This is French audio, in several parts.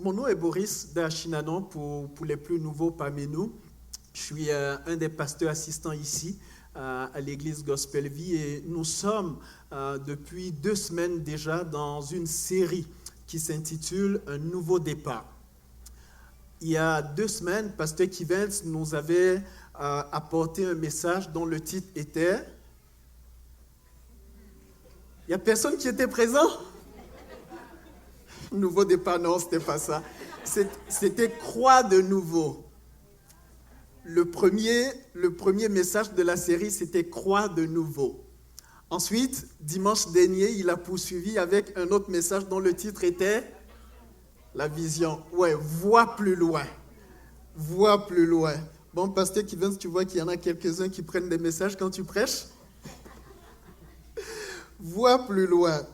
Mon nom est Boris d'Achinanon pour les plus nouveaux parmi nous. Je suis un des pasteurs assistants ici à l'église Gospel Vie et nous sommes depuis 2 semaines déjà dans une série qui s'intitule Un nouveau départ. Il y a 2 semaines, pasteur Kivens nous avait apporté un message dont le titre était... Il n'y a personne qui était présent? Nouveau départ, non, c'était pas ça. C'était croire de nouveau. Le premier message de la série, c'était croire de nouveau. Ensuite, dimanche dernier, il a poursuivi avec un autre message dont le titre était la vision. Ouais, vois plus loin. Vois plus loin. Bon, pasteur Kivens, tu vois qu'il y en a quelques-uns qui prennent des messages quand tu prêches. Vois plus loin.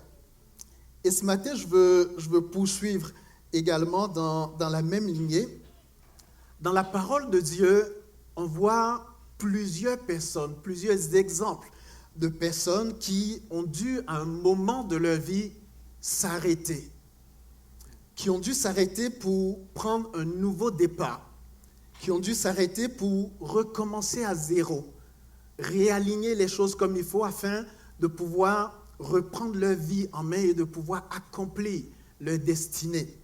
Et ce matin, je veux poursuivre également dans la même lignée. Dans la parole de Dieu, on voit plusieurs personnes, plusieurs exemples de personnes qui ont dû, à un moment de leur vie, s'arrêter. Qui ont dû s'arrêter pour prendre un nouveau départ. Qui ont dû s'arrêter pour recommencer à zéro. Réaligner les choses comme il faut afin de pouvoir reprendre leur vie en main et de pouvoir accomplir leur destinée.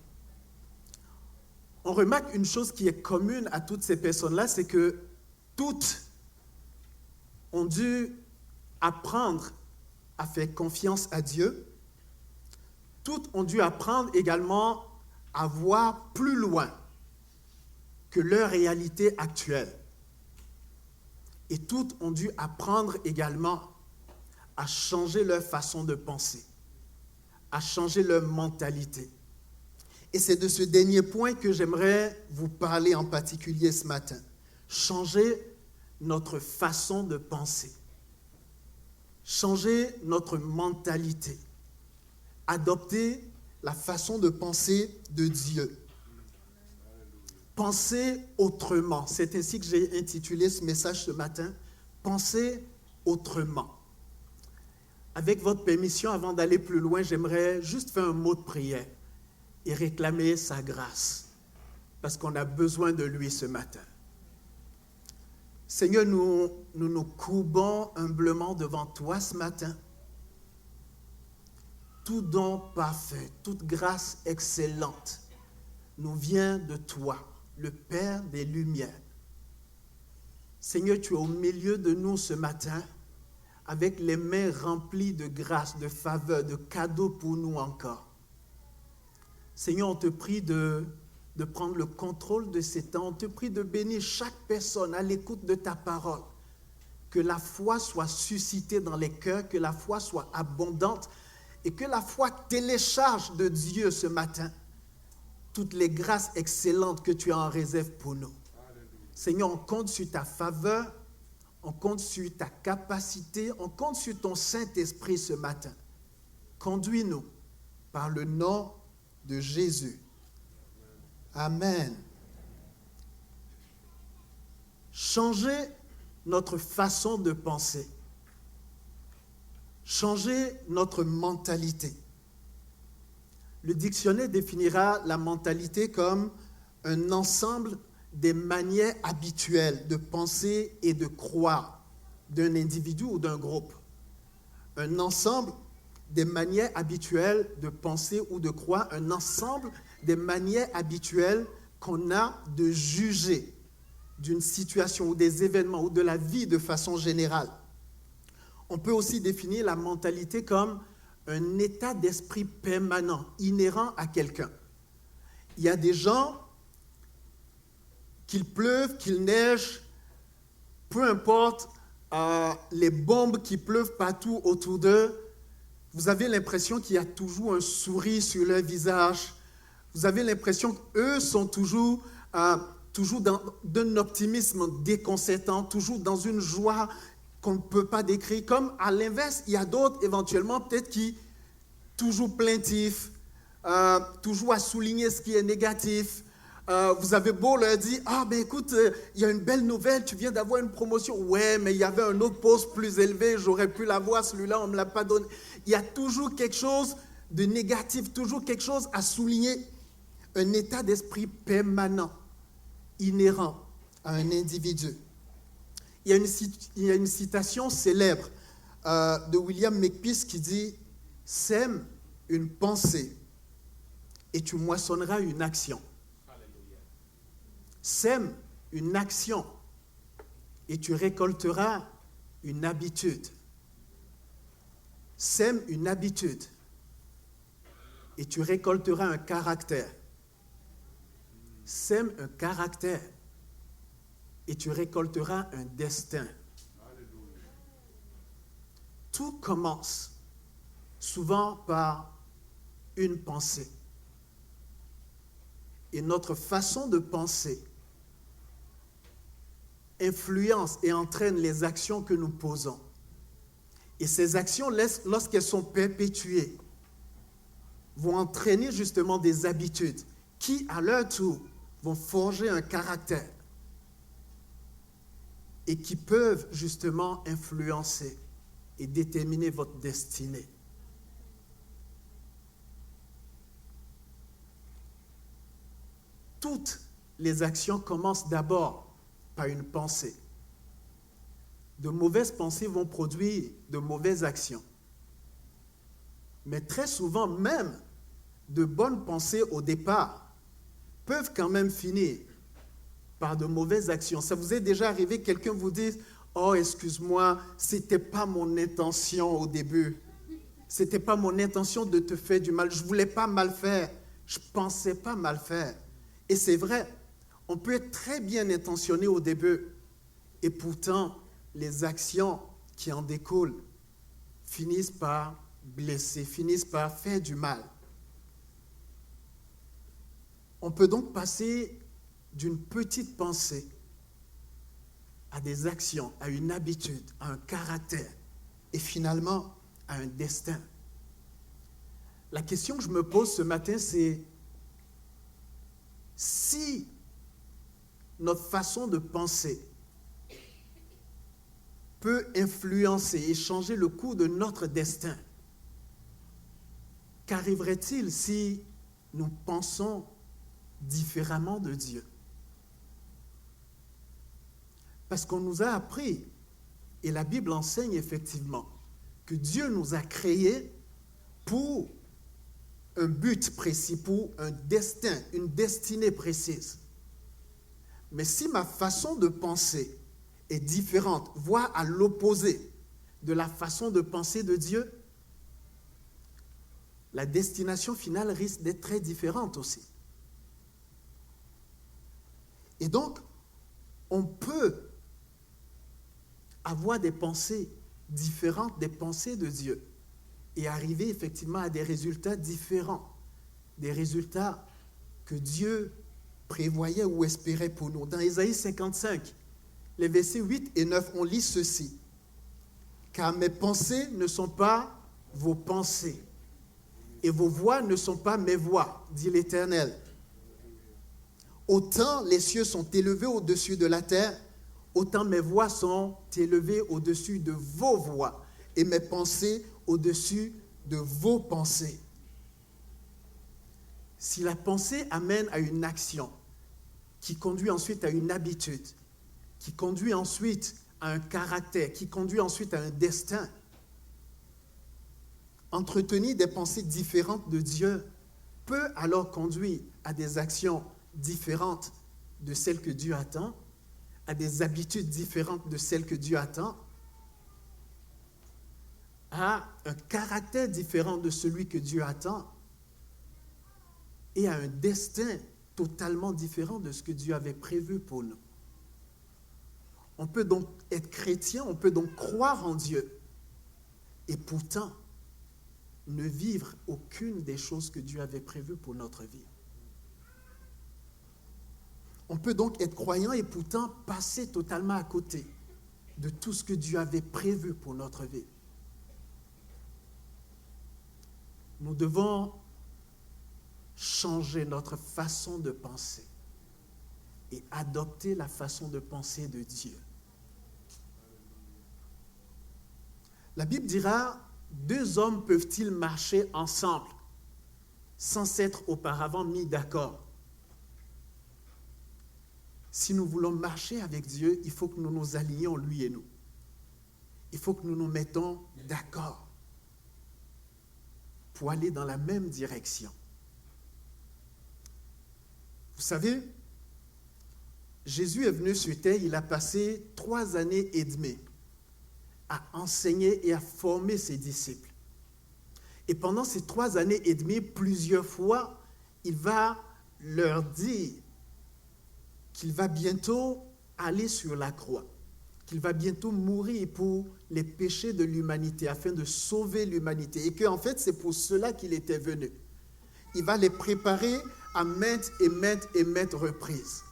On remarque une chose qui est commune à toutes ces personnes-là, c'est que toutes ont dû apprendre à faire confiance à Dieu. Toutes ont dû apprendre également à voir plus loin que leur réalité actuelle. Et toutes ont dû apprendre également à changer leur façon de penser, à changer leur mentalité. Et c'est de ce dernier point que j'aimerais vous parler en particulier ce matin. Changer notre façon de penser, changer notre mentalité, adopter la façon de penser de Dieu. Penser autrement, c'est ainsi que j'ai intitulé ce message ce matin, penser autrement. Avec votre permission, avant d'aller plus loin, j'aimerais juste faire un mot de prière et réclamer sa grâce, parce qu'on a besoin de lui ce matin. Seigneur, nous courbons humblement devant toi ce matin. Tout don parfait, toute grâce excellente nous vient de toi, le Père des Lumières. Seigneur, tu es au milieu de nous ce matin, avec les mains remplies de grâce, de faveur, de cadeaux pour nous encore. Seigneur, on te prie de prendre le contrôle de ces temps. On te prie de bénir chaque personne à l'écoute de ta parole. Que la foi soit suscitée dans les cœurs, que la foi soit abondante et que la foi télécharge de Dieu ce matin toutes les grâces excellentes que tu as en réserve pour nous. Seigneur, on compte sur ta faveur. On compte sur ta capacité, on compte sur ton Saint-Esprit ce matin. Conduis-nous par le nom de Jésus. Amen. Changer notre façon de penser. Changer notre mentalité. Le dictionnaire définira la mentalité comme un ensemble des manières habituelles de penser et de croire d'un individu ou d'un groupe. Un ensemble des manières habituelles de penser ou de croire, un ensemble des manières habituelles qu'on a de juger d'une situation ou des événements ou de la vie de façon générale. On peut aussi définir la mentalité comme un état d'esprit permanent, inhérent à quelqu'un. Il y a des gens, qu'il pleuve, qu'il neige, peu importe les bombes qui pleuvent partout autour d'eux, vous avez l'impression qu'il y a toujours un sourire sur leur visage. Vous avez l'impression qu'eux sont toujours d'un optimisme déconcertant, toujours dans une joie qu'on ne peut pas décrire. Comme à l'inverse, il y a d'autres éventuellement peut-être qui toujours plaintifs, toujours à souligner ce qui est négatif. Vous avez beau leur dire, ah ben écoute, il y a une belle nouvelle, tu viens d'avoir une promotion. Ouais, mais il y avait un autre poste plus élevé, j'aurais pu l'avoir, celui-là, on ne me l'a pas donné. Il y a toujours quelque chose de négatif, toujours quelque chose à souligner. un état d'esprit permanent, inhérent à un individu. Il y a une citation célèbre de William Makepeace qui dit « Sème une pensée et tu moissonneras une action. » Sème une action et tu récolteras une habitude. Sème une habitude et tu récolteras un caractère. Sème un caractère et tu récolteras un destin. Tout commence souvent par une pensée. Et notre façon de penser influence et entraîne les actions que nous posons. Et ces actions, lorsqu'elles sont perpétuées, vont entraîner justement des habitudes qui, à leur tour, vont forger un caractère et qui peuvent justement influencer et déterminer votre destinée. Toutes les actions commencent d'abord par une pensée. De mauvaises pensées vont produire de mauvaises actions. Mais très souvent, même de bonnes pensées au départ peuvent quand même finir par de mauvaises actions. Ça vous est déjà arrivé, quelqu'un vous dise « Oh, excuse-moi, c'était pas mon intention au début. C'était pas mon intention de te faire du mal. Je voulais pas mal faire. Je pensais pas mal faire. » Et c'est vrai, on peut être très bien intentionné au début et pourtant, les actions qui en découlent finissent par blesser, finissent par faire du mal. On peut donc passer d'une petite pensée à des actions, à une habitude, à un caractère et finalement à un destin. La question que je me pose ce matin, c'est si notre façon de penser peut influencer et changer le cours de notre destin, qu'arriverait-il si nous pensons différemment de Dieu? Parce qu'on nous a appris, et la Bible enseigne effectivement, que Dieu nous a créés pour un but précis, pour un destin, une destinée précise. Mais si ma façon de penser est différente, voire à l'opposé de la façon de penser de Dieu, la destination finale risque d'être très différente aussi. Et donc, on peut avoir des pensées différentes des pensées de Dieu et arriver effectivement à des résultats différents, des résultats que Dieu prévoyait ou espérait pour nous. Dans Ésaïe 55, les versets 8 et 9, on lit ceci. « Car mes pensées ne sont pas vos pensées, et vos voix ne sont pas mes voix, dit l'Éternel. Autant les cieux sont élevés au-dessus de la terre, autant mes voix sont élevées au-dessus de vos voix, et mes pensées au-dessus de vos pensées. » Si la pensée amène à une action, qui conduit ensuite à une habitude, qui conduit ensuite à un caractère, qui conduit ensuite à un destin, entretenir des pensées différentes de Dieu peut alors conduire à des actions différentes de celles que Dieu attend, à des habitudes différentes de celles que Dieu attend, à un caractère différent de celui que Dieu attend et à un destin totalement différent de ce que Dieu avait prévu pour nous. On peut donc être chrétien, on peut donc croire en Dieu et pourtant ne vivre aucune des choses que Dieu avait prévues pour notre vie. On peut donc être croyant et pourtant passer totalement à côté de tout ce que Dieu avait prévu pour notre vie. Nous devons changer notre façon de penser et adopter la façon de penser de Dieu. La Bible dira, 2 hommes peuvent-ils marcher ensemble sans s'être auparavant mis d'accord. Si nous voulons marcher avec Dieu, il faut que nous nous alignions, lui et nous. Il faut que nous nous mettons d'accord pour aller dans la même direction. Vous savez, Jésus est venu sur terre, il a passé 3 années et demie à enseigner et à former ses disciples. Et pendant ces 3 années et demie, plusieurs fois, il va leur dire qu'il va bientôt aller sur la croix, qu'il va bientôt mourir pour les péchés de l'humanité, afin de sauver l'humanité. Et qu'en fait, c'est pour cela qu'il était venu. Il va les préparer à maintes et maintes reprises.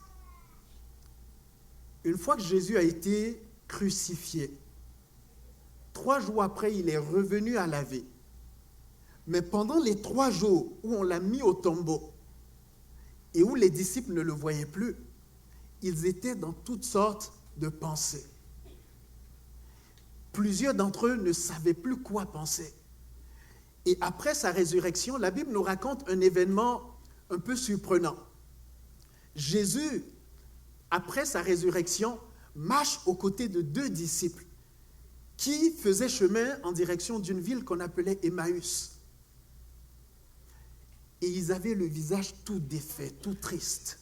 Une fois que Jésus a été crucifié, 3 jours après, il est revenu à la vie. Mais pendant les 3 jours où on l'a mis au tombeau et où les disciples ne le voyaient plus, ils étaient dans toutes sortes de pensées. Plusieurs d'entre eux ne savaient plus quoi penser. Et après sa résurrection, la Bible nous raconte un événement un peu surprenant. Jésus, après sa résurrection, marche aux côtés de 2 disciples qui faisaient chemin en direction d'une ville qu'on appelait Emmaüs. Et ils avaient le visage tout défait, tout triste.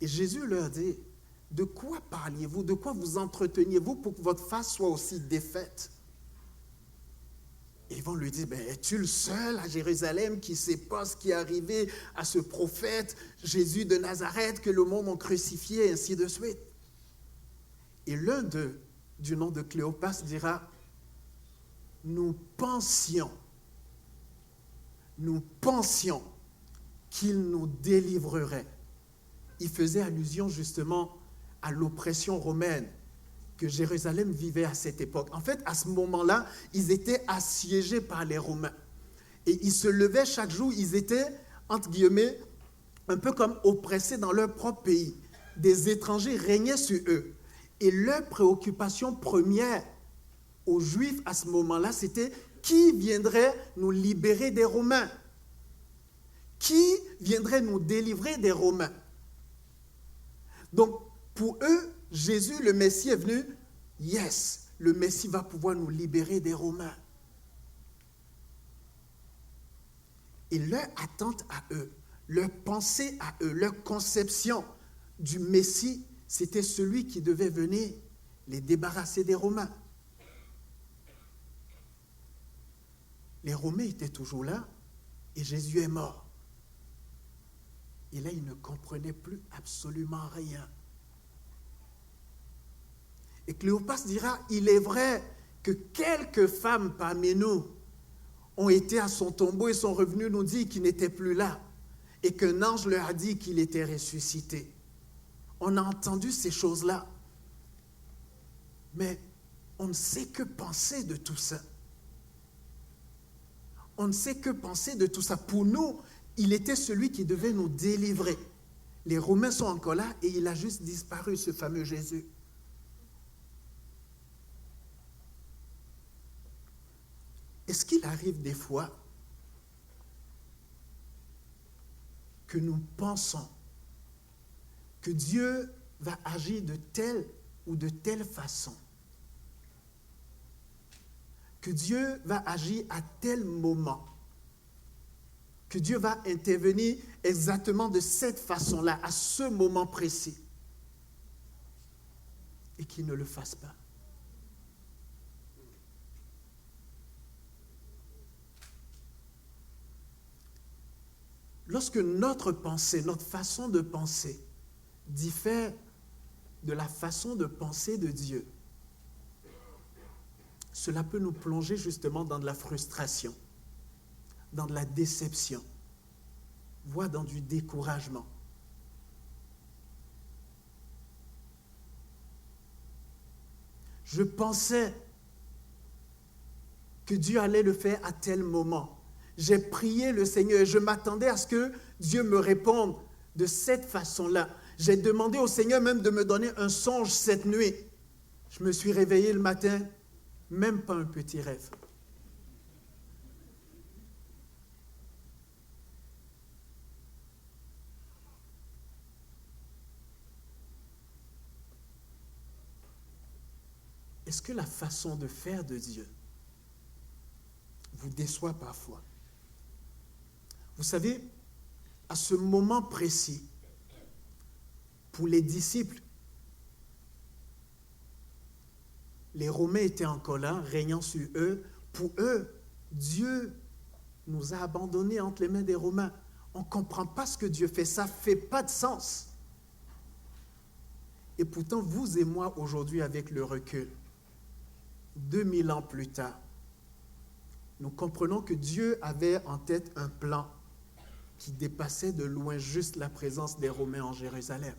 Et Jésus leur dit, de quoi parliez-vous, de quoi vous entreteniez-vous pour que votre face soit aussi défaite? Et ils vont lui dire, es-tu le seul à Jérusalem qui ne sait pas ce qui est arrivé à ce prophète, Jésus de Nazareth, que le monde a crucifié, et ainsi de suite. Et l'un d'eux, du nom de Cléopas, dira, nous pensions qu'il nous délivrerait. Il faisait allusion justement à l'oppression romaine que Jérusalem vivait à cette époque. En fait, à ce moment-là, ils étaient assiégés par les Romains. Et ils se levaient chaque jour, ils étaient, entre guillemets, un peu comme oppressés dans leur propre pays. Des étrangers régnaient sur eux. Et leur préoccupation première aux Juifs à ce moment-là, c'était qui viendrait nous libérer des Romains? Qui viendrait nous délivrer des Romains? Donc, pour eux, Jésus, le Messie, est venu. Yes, le Messie va pouvoir nous libérer des Romains. Et leur attente à eux, leur pensée à eux, leur conception du Messie, c'était celui qui devait venir les débarrasser des Romains. Les Romains étaient toujours là et Jésus est mort. Et là, ils ne comprenaient plus absolument rien. Et Cléopas dira, il est vrai que quelques femmes parmi nous ont été à son tombeau et sont revenues nous dire qu'il n'était plus là et qu'un ange leur a dit qu'il était ressuscité. On a entendu ces choses-là, mais on ne sait que penser de tout ça. On ne sait que penser de tout ça. Pour nous, il était celui qui devait nous délivrer. Les Romains sont encore là et il a juste disparu, ce fameux Jésus. Est-ce qu'il arrive des fois que nous pensons que Dieu va agir de telle ou de telle façon, que Dieu va agir à tel moment, que Dieu va intervenir exactement de cette façon-là, à ce moment précis, et qu'il ne le fasse pas? Lorsque notre pensée, notre façon de penser diffère de la façon de penser de Dieu, cela peut nous plonger justement dans de la frustration, dans de la déception, voire dans du découragement. Je pensais que Dieu allait le faire à tel moment. J'ai prié le Seigneur et je m'attendais à ce que Dieu me réponde de cette façon-là. J'ai demandé au Seigneur même de me donner un songe cette nuit. Je me suis réveillé le matin, même pas un petit rêve. est-ce que la façon de faire de Dieu vous déçoit parfois? Vous savez, à ce moment précis, pour les disciples, les Romains étaient en colère, régnant sur eux. Pour eux, Dieu nous a abandonnés entre les mains des Romains. On ne comprend pas ce que Dieu fait, ça ne fait pas de sens. Et pourtant, vous et moi, aujourd'hui, avec le recul, 2000 ans plus tard, nous comprenons que Dieu avait en tête un plan qui dépassait de loin juste la présence des Romains en Jérusalem.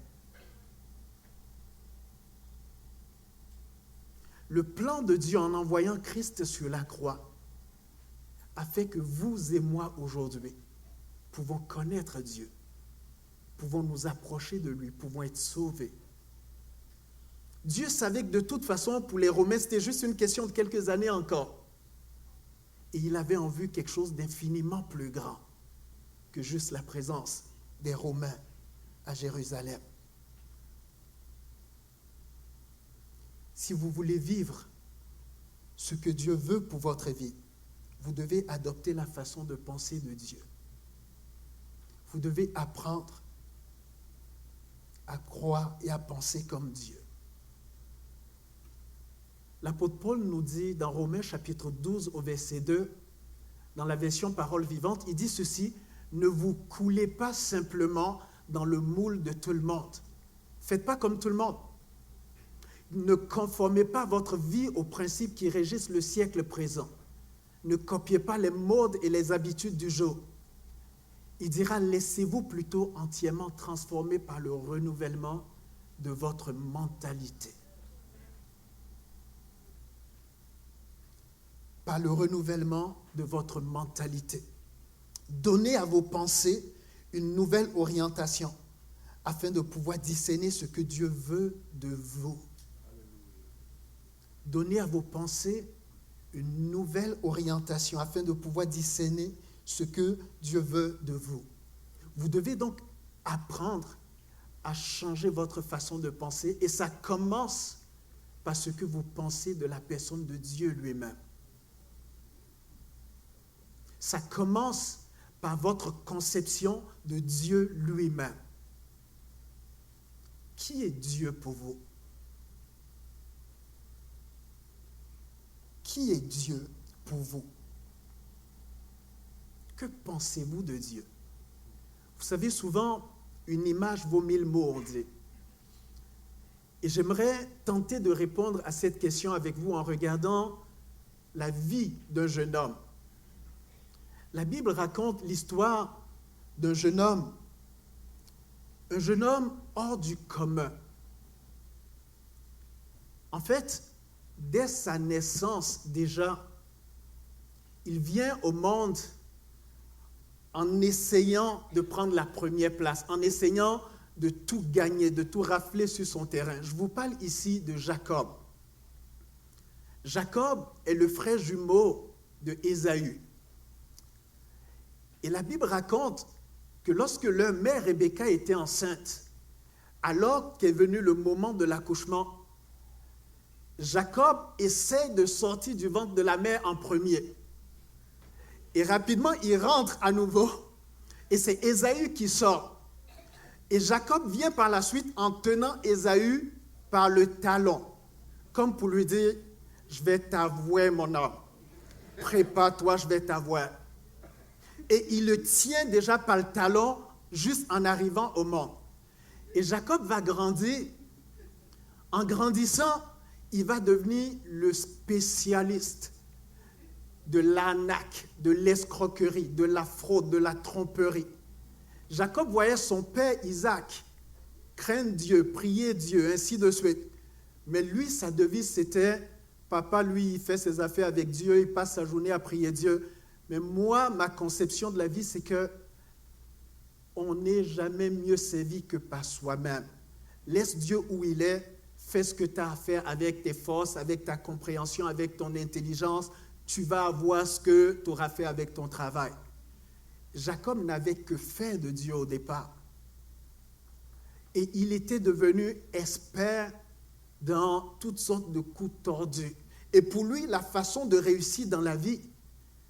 Le plan de Dieu en envoyant Christ sur la croix a fait que vous et moi aujourd'hui pouvons connaître Dieu, pouvons nous approcher de lui, pouvons être sauvés. Dieu savait que de toute façon, pour les Romains, c'était juste une question de quelques années encore. Et il avait en vue quelque chose d'infiniment plus grand que juste la présence des Romains à Jérusalem. Si vous voulez vivre ce que Dieu veut pour votre vie, vous devez adopter la façon de penser de Dieu. Vous devez apprendre à croire et à penser comme Dieu. L'apôtre Paul nous dit dans Romains chapitre 12 au verset 2, dans la version Parole vivante, il dit ceci: « Ne vous coulez pas simplement dans le moule de tout le monde. Faites pas comme tout le monde. Ne conformez pas votre vie aux principes qui régissent le siècle présent. Ne copiez pas les modes et les habitudes du jour. Il dira, laissez-vous plutôt entièrement transformer par le renouvellement de votre mentalité. » Par le renouvellement de votre mentalité. Donnez à vos pensées une nouvelle orientation afin de pouvoir discerner ce que Dieu veut de vous. Donnez à vos pensées une nouvelle orientation afin de pouvoir discerner ce que Dieu veut de vous. Vous devez donc apprendre à changer votre façon de penser et ça commence par ce que vous pensez de la personne de Dieu lui-même. Ça commence par votre conception de Dieu lui-même. Qui est Dieu pour vous? Qui est Dieu pour vous? Que pensez-vous de Dieu? Vous savez, souvent, une image vaut 1000 mots, on dit. Et j'aimerais tenter de répondre à cette question avec vous en regardant la vie d'un jeune homme. La Bible raconte l'histoire d'un jeune homme, un jeune homme hors du commun. En fait, dès sa naissance déjà, il vient au monde en essayant de prendre la première place, en essayant de tout gagner, de tout rafler sur son terrain. Je vous parle ici de Jacob. Jacob est le frère jumeau de Ésaü. Et la Bible raconte que lorsque leur mère Rebecca était enceinte, alors qu'est venu le moment de l'accouchement, Jacob essaie de sortir du ventre de la mère en premier. Et rapidement, il rentre à nouveau. Et c'est Ésaü qui sort. Et Jacob vient par la suite en tenant Ésaü par le talon, comme pour lui dire, je vais t'avouer mon homme. Prépare-toi, je vais t'avouer. Et il le tient déjà par le talon juste en arrivant au monde. Et Jacob va grandir. En grandissant, il va devenir le spécialiste de l'arnaque, de l'escroquerie, de la fraude, de la tromperie. Jacob voyait son père Isaac craindre Dieu, prier Dieu, ainsi de suite. Mais lui, sa devise, c'était, papa, lui, il fait ses affaires avec Dieu, il passe sa journée à prier Dieu. Mais moi, ma conception de la vie, c'est que on n'est jamais mieux servi que par soi-même. Laisse Dieu où il est, fais ce que tu as à faire avec tes forces, avec ta compréhension, avec ton intelligence. Tu vas avoir ce que tu auras fait avec ton travail. Jacob n'avait que faire de Dieu au départ. Et il était devenu expert dans toutes sortes de coups tordus. Et pour lui, la façon de réussir dans la vie,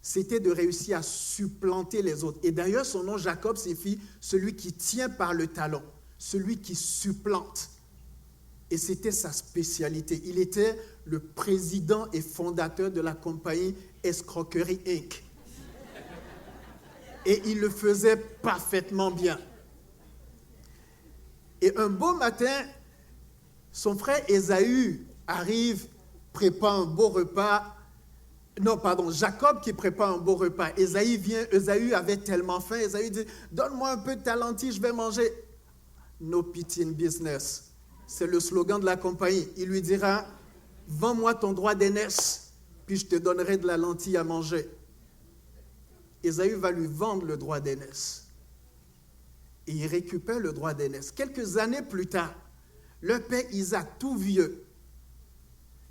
c'était de réussir à supplanter les autres. Et d'ailleurs, son nom Jacob signifie celui qui tient par le talon, celui qui supplante. Et c'était sa spécialité. Il était le président et fondateur de la compagnie Escroquerie Inc. Et il le faisait parfaitement bien. Et un beau matin, son frère Ésaü arrive, prépare un beau repas. Non, pardon, Jacob qui prépare un beau repas. Ésaü vient, Ésaü avait tellement faim. Ésaü dit, donne-moi un peu de ta lentille, je vais manger. No pity in business. C'est le slogan de la compagnie. Il lui dira, vends-moi ton droit d'aînesse, puis je te donnerai de la lentille à manger. Ésaü va lui vendre le droit d'aînesse. Et il récupère le droit d'aînesse. Quelques années plus tard, leur père Isaac, tout vieux,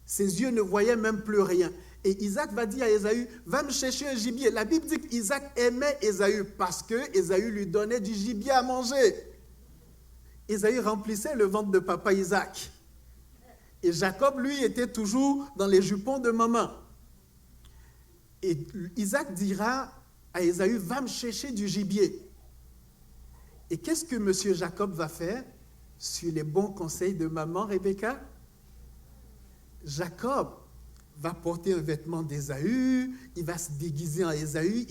ses yeux ne voyaient même plus rien. Et Isaac va dire à Ésaü, va me chercher un gibier. La Bible dit qu'Isaac aimait Ésaü parce que Ésaü lui donnait du gibier à manger. Ésaü remplissait le ventre de papa Isaac. Et Jacob, lui, était toujours dans les jupons de maman. Et Isaac dira à Ésaü, va me chercher du gibier. Et qu'est-ce que M. Jacob va faire sur les bons conseils de maman Rebecca? Jacob va porter un vêtement d'Ésaü, il va se déguiser en Ésaü,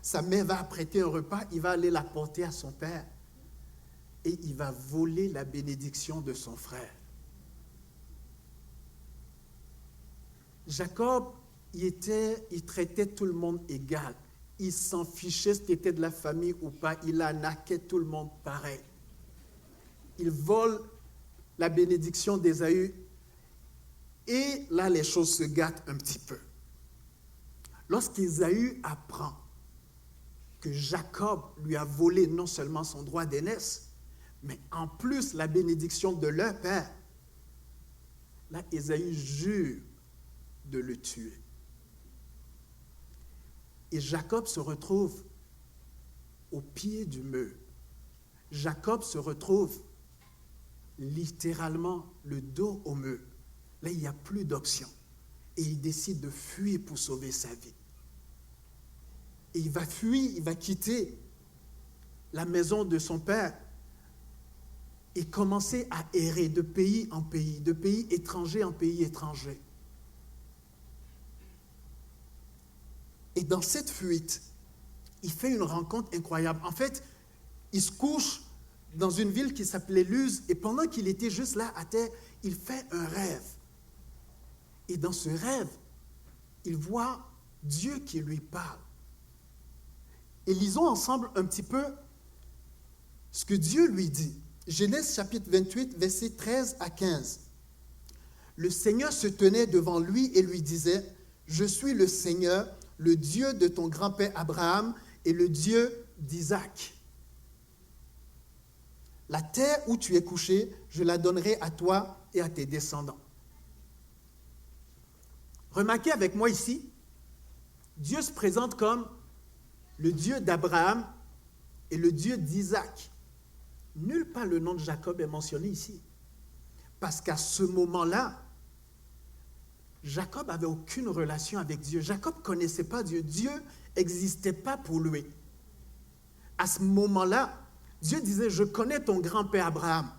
sa mère va apprêter un repas, il va aller l'apporter à son père. Et il va voler la bénédiction de son frère. Jacob, il traitait tout le monde égal. Il s'en fichait si c'était de la famille ou pas. Il arnaquait tout le monde pareil. Il vole la bénédiction d'Ésaü. Et là, les choses se gâtent un petit peu. Lorsqu'Ésaü apprend que Jacob lui a volé non seulement son droit d'aînesse, mais en plus la bénédiction de leur père, là, Ésaü jure de le tuer. Et Jacob se retrouve au pied du mur. Jacob se retrouve littéralement le dos au mur. Là, il n'y a plus d'option. Et il décide de fuir pour sauver sa vie. Et il va fuir, il va quitter la maison de son père et commencer à errer de pays en pays, de pays étrangers en pays étrangers. Et dans cette fuite, il fait une rencontre incroyable. En fait, il se couche dans une ville qui s'appelait Luz, et pendant qu'il était juste là à terre, il fait un rêve. Et dans ce rêve, il voit Dieu qui lui parle. Et lisons ensemble un petit peu ce que Dieu lui dit. Genèse chapitre 28, versets 13 à 15. Le Seigneur se tenait devant lui et lui disait, « Je suis le Seigneur, le Dieu de ton grand-père Abraham et le Dieu d'Isaac. La terre où tu es couché, je la donnerai à toi et à tes descendants. » Remarquez avec moi ici, Dieu se présente comme le Dieu d'Abraham et le Dieu d'Isaac. Nulle part le nom de Jacob est mentionné ici. Parce qu'à ce moment-là, Jacob n'avait aucune relation avec Dieu. Jacob ne connaissait pas Dieu. Dieu n'existait pas pour lui. À ce moment-là, Dieu disait, je connais ton grand-père Abraham.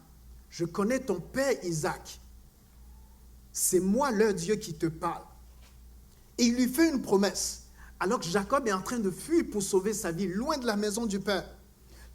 Je connais ton père Isaac. C'est moi leur Dieu qui te parle. Et il lui fait une promesse. Alors que Jacob est en train de fuir pour sauver sa vie, loin de la maison du Père.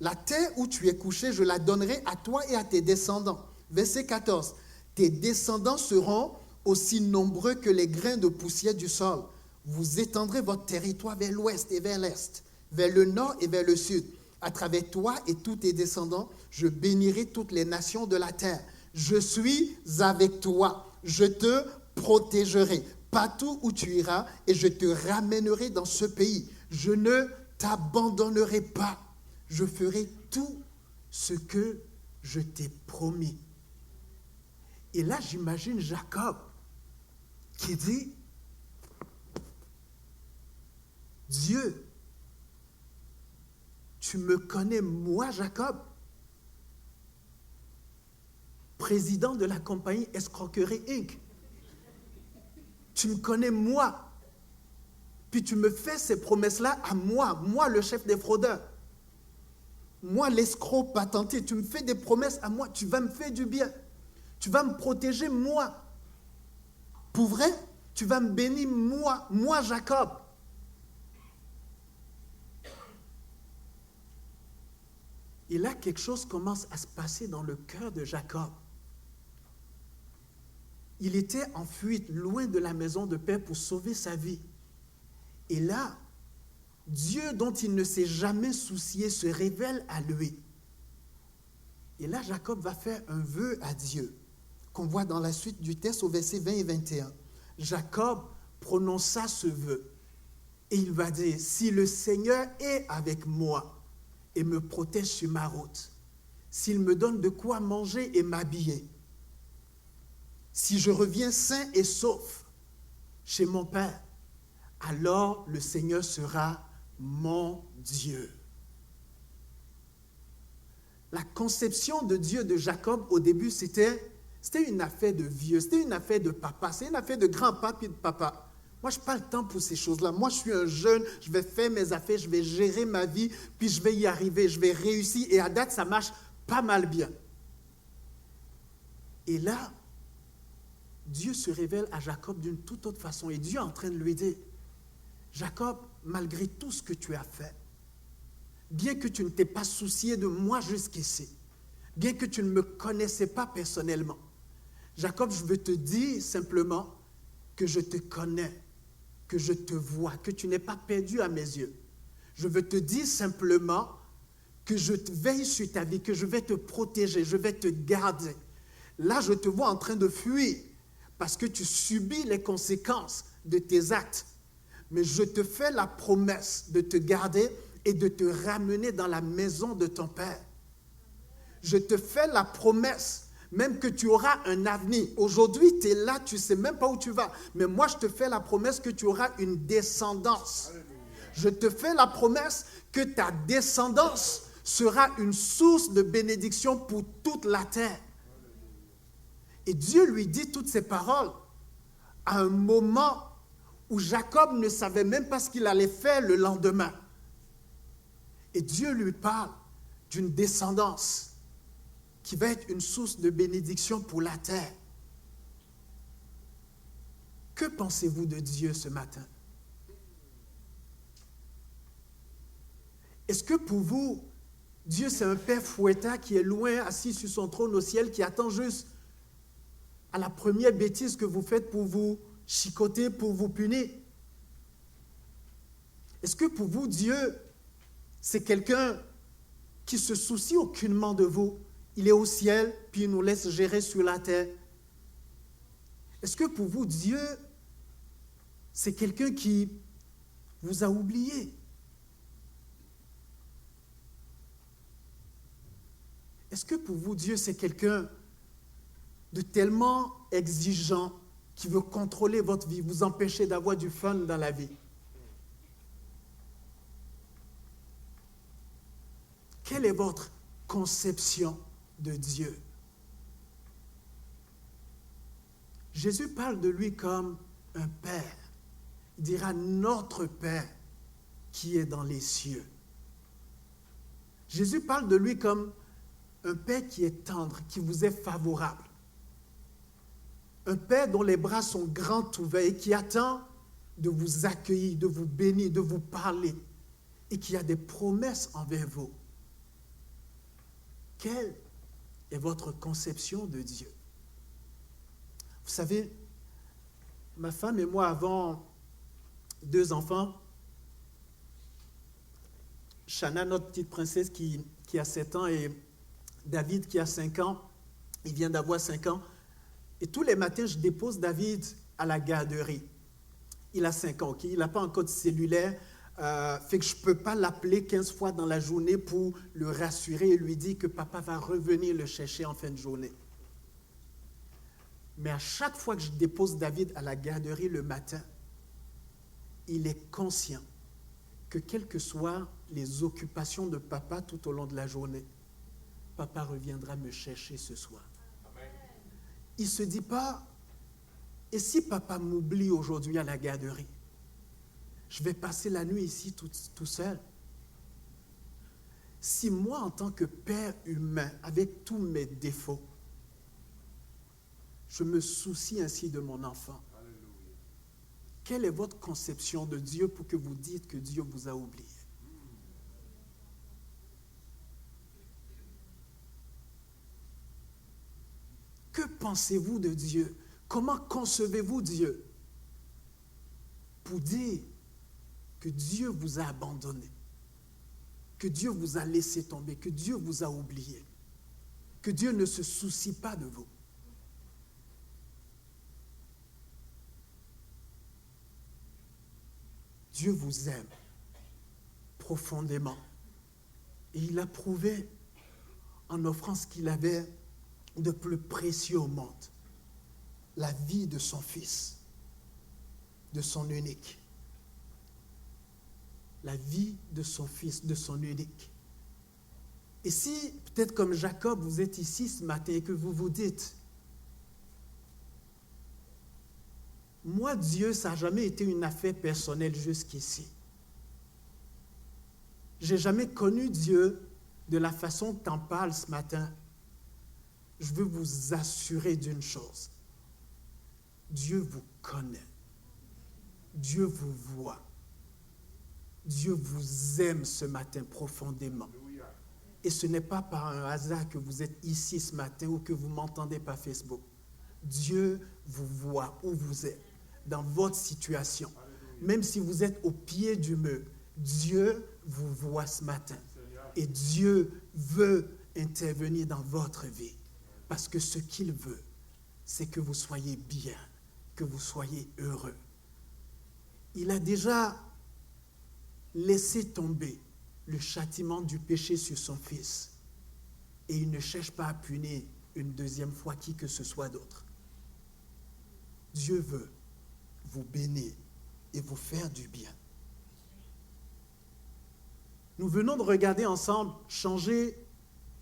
La terre où tu es couché, je la donnerai à toi et à tes descendants. Verset 14. Tes descendants seront aussi nombreux que les grains de poussière du sol. Vous étendrez votre territoire vers l'ouest et vers l'est, vers le nord et vers le sud. À travers toi et tous tes descendants, je bénirai toutes les nations de la terre. Je suis avec toi. Je te protégerai partout où tu iras et je te ramènerai dans ce pays. Je ne t'abandonnerai pas. Je ferai tout ce que je t'ai promis. Et là, j'imagine Jacob qui dit, Dieu, tu me connais, moi, Jacob. président de la compagnie Escroquerie Inc. Tu me connais, moi. Puis tu me fais ces promesses-là à moi le chef des fraudeurs. Moi, l'escroc patenté, tu me fais des promesses à moi. Tu vas me faire du bien. Tu vas me protéger, moi. Pour vrai, tu vas me bénir, moi Jacob. Et là, quelque chose commence à se passer dans le cœur de Jacob. Il était en fuite, loin de la maison de père pour sauver sa vie. Et là, Dieu dont il ne s'est jamais soucié se révèle à lui. Et là, Jacob va faire un vœu à Dieu, qu'on voit dans la suite du texte au verset 20 et 21. Jacob prononça ce vœu. Et il va dire, si le Seigneur est avec moi et me protège sur ma route, s'il me donne de quoi manger et m'habiller, si je reviens sain et sauf chez mon Père, alors le Seigneur sera mon Dieu. La conception de Dieu de Jacob au début, c'était une affaire de vieux, c'était une affaire de papa, c'est une affaire de grand-papa et de papa. Moi, je n'ai pas le temps pour ces choses-là. Moi, je suis un jeune, je vais faire mes affaires, je vais gérer ma vie, puis je vais y arriver, je vais réussir. Et à date, ça marche pas mal bien. Et là, Dieu se révèle à Jacob d'une toute autre façon. Et Dieu est en train de lui dire, Jacob, malgré tout ce que tu as fait, bien que tu ne t'aies pas soucié de moi jusqu'ici, bien que tu ne me connaissais pas personnellement, Jacob, je veux te dire simplement que je te connais, que je te vois, que tu n'es pas perdu à mes yeux. Je veux te dire simplement que je veille sur ta vie, que je vais te protéger, je vais te garder. Là, je te vois en train de fuir parce que tu subis les conséquences de tes actes. Mais je te fais la promesse de te garder et de te ramener dans la maison de ton Père. Je te fais la promesse même que tu auras un avenir. Aujourd'hui, tu es là, tu ne sais même pas où tu vas. Mais moi, je te fais la promesse que tu auras une descendance. Je te fais la promesse que ta descendance sera une source de bénédiction pour toute la terre. Et Dieu lui dit toutes ces paroles à un moment où Jacob ne savait même pas ce qu'il allait faire le lendemain. Et Dieu lui parle d'une descendance qui va être une source de bénédiction pour la terre. Que pensez-vous de Dieu ce matin? Est-ce que pour vous, Dieu c'est un père fouettard qui est loin, assis sur son trône au ciel, qui attend juste à la première bêtise que vous faites pour vous chicoter, pour vous punir? Est-ce que pour vous, Dieu, c'est quelqu'un qui se soucie aucunement de vous? Il est au ciel, puis il nous laisse gérer sur la terre. Est-ce que pour vous, Dieu, c'est quelqu'un qui vous a oublié? Est-ce que pour vous, Dieu, c'est quelqu'un de tellement exigeant qui veut contrôler votre vie, vous empêcher d'avoir du fun dans la vie? Quelle est votre conception de Dieu? Jésus parle de lui comme un Père. Il dira notre Père qui est dans les cieux. Jésus parle de lui comme un Père qui est tendre, qui vous est favorable. Un Père dont les bras sont grands ouverts et qui attend de vous accueillir, de vous bénir, de vous parler et qui a des promesses envers vous. Quelle est votre conception de Dieu? Vous savez, ma femme et moi avons 2 enfants. Shana, notre petite princesse qui a 7 ans, et David qui a 5 ans. Il vient d'avoir 5 ans. Et tous les matins, je dépose David à la garderie. Il a 5 ans, ok? Il n'a pas encore de cellulaire. Fait que je ne peux pas l'appeler 15 fois dans la journée pour le rassurer et lui dire que papa va revenir le chercher en fin de journée. Mais à chaque fois que je dépose David à la garderie le matin, il est conscient que quelles que soient les occupations de papa tout au long de la journée, papa reviendra me chercher ce soir. Amen. il ne se dit pas, et si papa m'oublie aujourd'hui à la garderie, je vais passer la nuit ici tout seul. Si moi, en tant que père humain, avec tous mes défauts, je me soucie ainsi de mon enfant, quelle est votre conception de Dieu pour que vous dites que Dieu vous a oublié? Que pensez-vous de Dieu? Comment concevez-vous Dieu pour dire que Dieu vous a abandonné, que Dieu vous a laissé tomber, que Dieu vous a oublié, que Dieu ne se soucie pas de vous? Dieu vous aime profondément et il a prouvé en offrant ce qu'il avait de plus précieux au monde, la vie de son fils, de son unique. La vie de son fils, de son unique. Et si, peut-être comme Jacob, vous êtes ici ce matin et que vous vous dites, moi, Dieu, ça n'a jamais été une affaire personnelle jusqu'ici. Je n'ai jamais connu Dieu de la façon que tu en parles ce matin. Je veux vous assurer d'une chose. Dieu vous connaît. Dieu vous voit. Dieu vous aime ce matin profondément. Et ce n'est pas par un hasard que vous êtes ici ce matin ou que vous m'entendez par Facebook. Dieu vous voit où vous êtes, dans votre situation. Même si vous êtes au pied du mur, Dieu vous voit ce matin. Et Dieu veut intervenir dans votre vie. Parce que ce qu'il veut, c'est que vous soyez bien, que vous soyez heureux. Il a déjà laissé tomber le châtiment du péché sur son Fils. Et il ne cherche pas à punir une deuxième fois qui que ce soit d'autre. Dieu veut vous bénir et vous faire du bien. Nous venons de regarder ensemble changer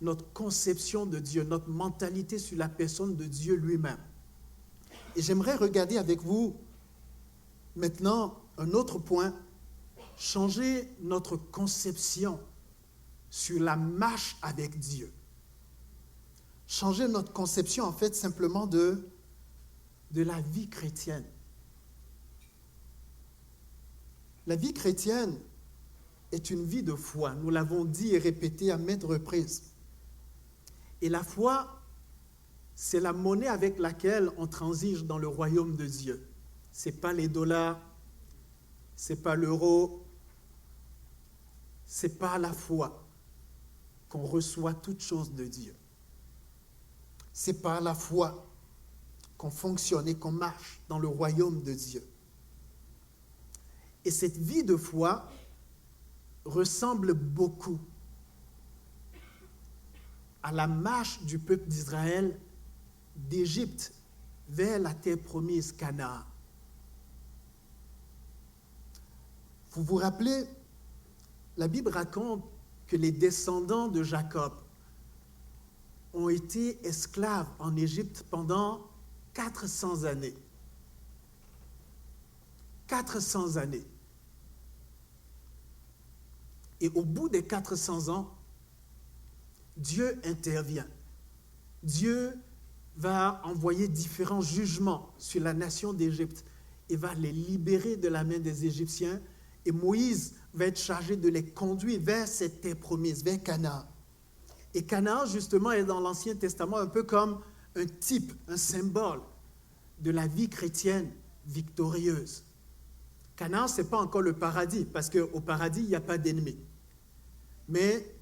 notre conception de Dieu, notre mentalité sur la personne de Dieu lui-même. Et j'aimerais regarder avec vous maintenant un autre point, changer notre conception sur la marche avec Dieu. Changer notre conception en fait simplement de la vie chrétienne. La vie chrétienne est une vie de foi. Nous l'avons dit et répété à maintes reprises. Et la foi, c'est la monnaie avec laquelle on transige dans le royaume de Dieu. Ce n'est pas les dollars, ce n'est pas l'euro, ce n'est pas la foi qu'on reçoit toutes choses de Dieu. C'est par la foi qu'on fonctionne et qu'on marche dans le royaume de Dieu. Et cette vie de foi ressemble beaucoup à la marche du peuple d'Israël d'Égypte vers la terre promise Canaan. Vous vous rappelez, la Bible raconte que les descendants de Jacob ont été esclaves en Égypte pendant 400 années. 400 années. Et au bout des 400 ans, Dieu intervient. Dieu va envoyer différents jugements sur la nation d'Égypte et va les libérer de la main des Égyptiens. Et Moïse va être chargé de les conduire vers cette terre promise, vers Canaan. Et Canaan, justement, est dans l'Ancien Testament un peu comme un type, un symbole de la vie chrétienne victorieuse. Canaan, ce n'est pas encore le paradis, parce qu'au paradis, il n'y a pas d'ennemis. Mais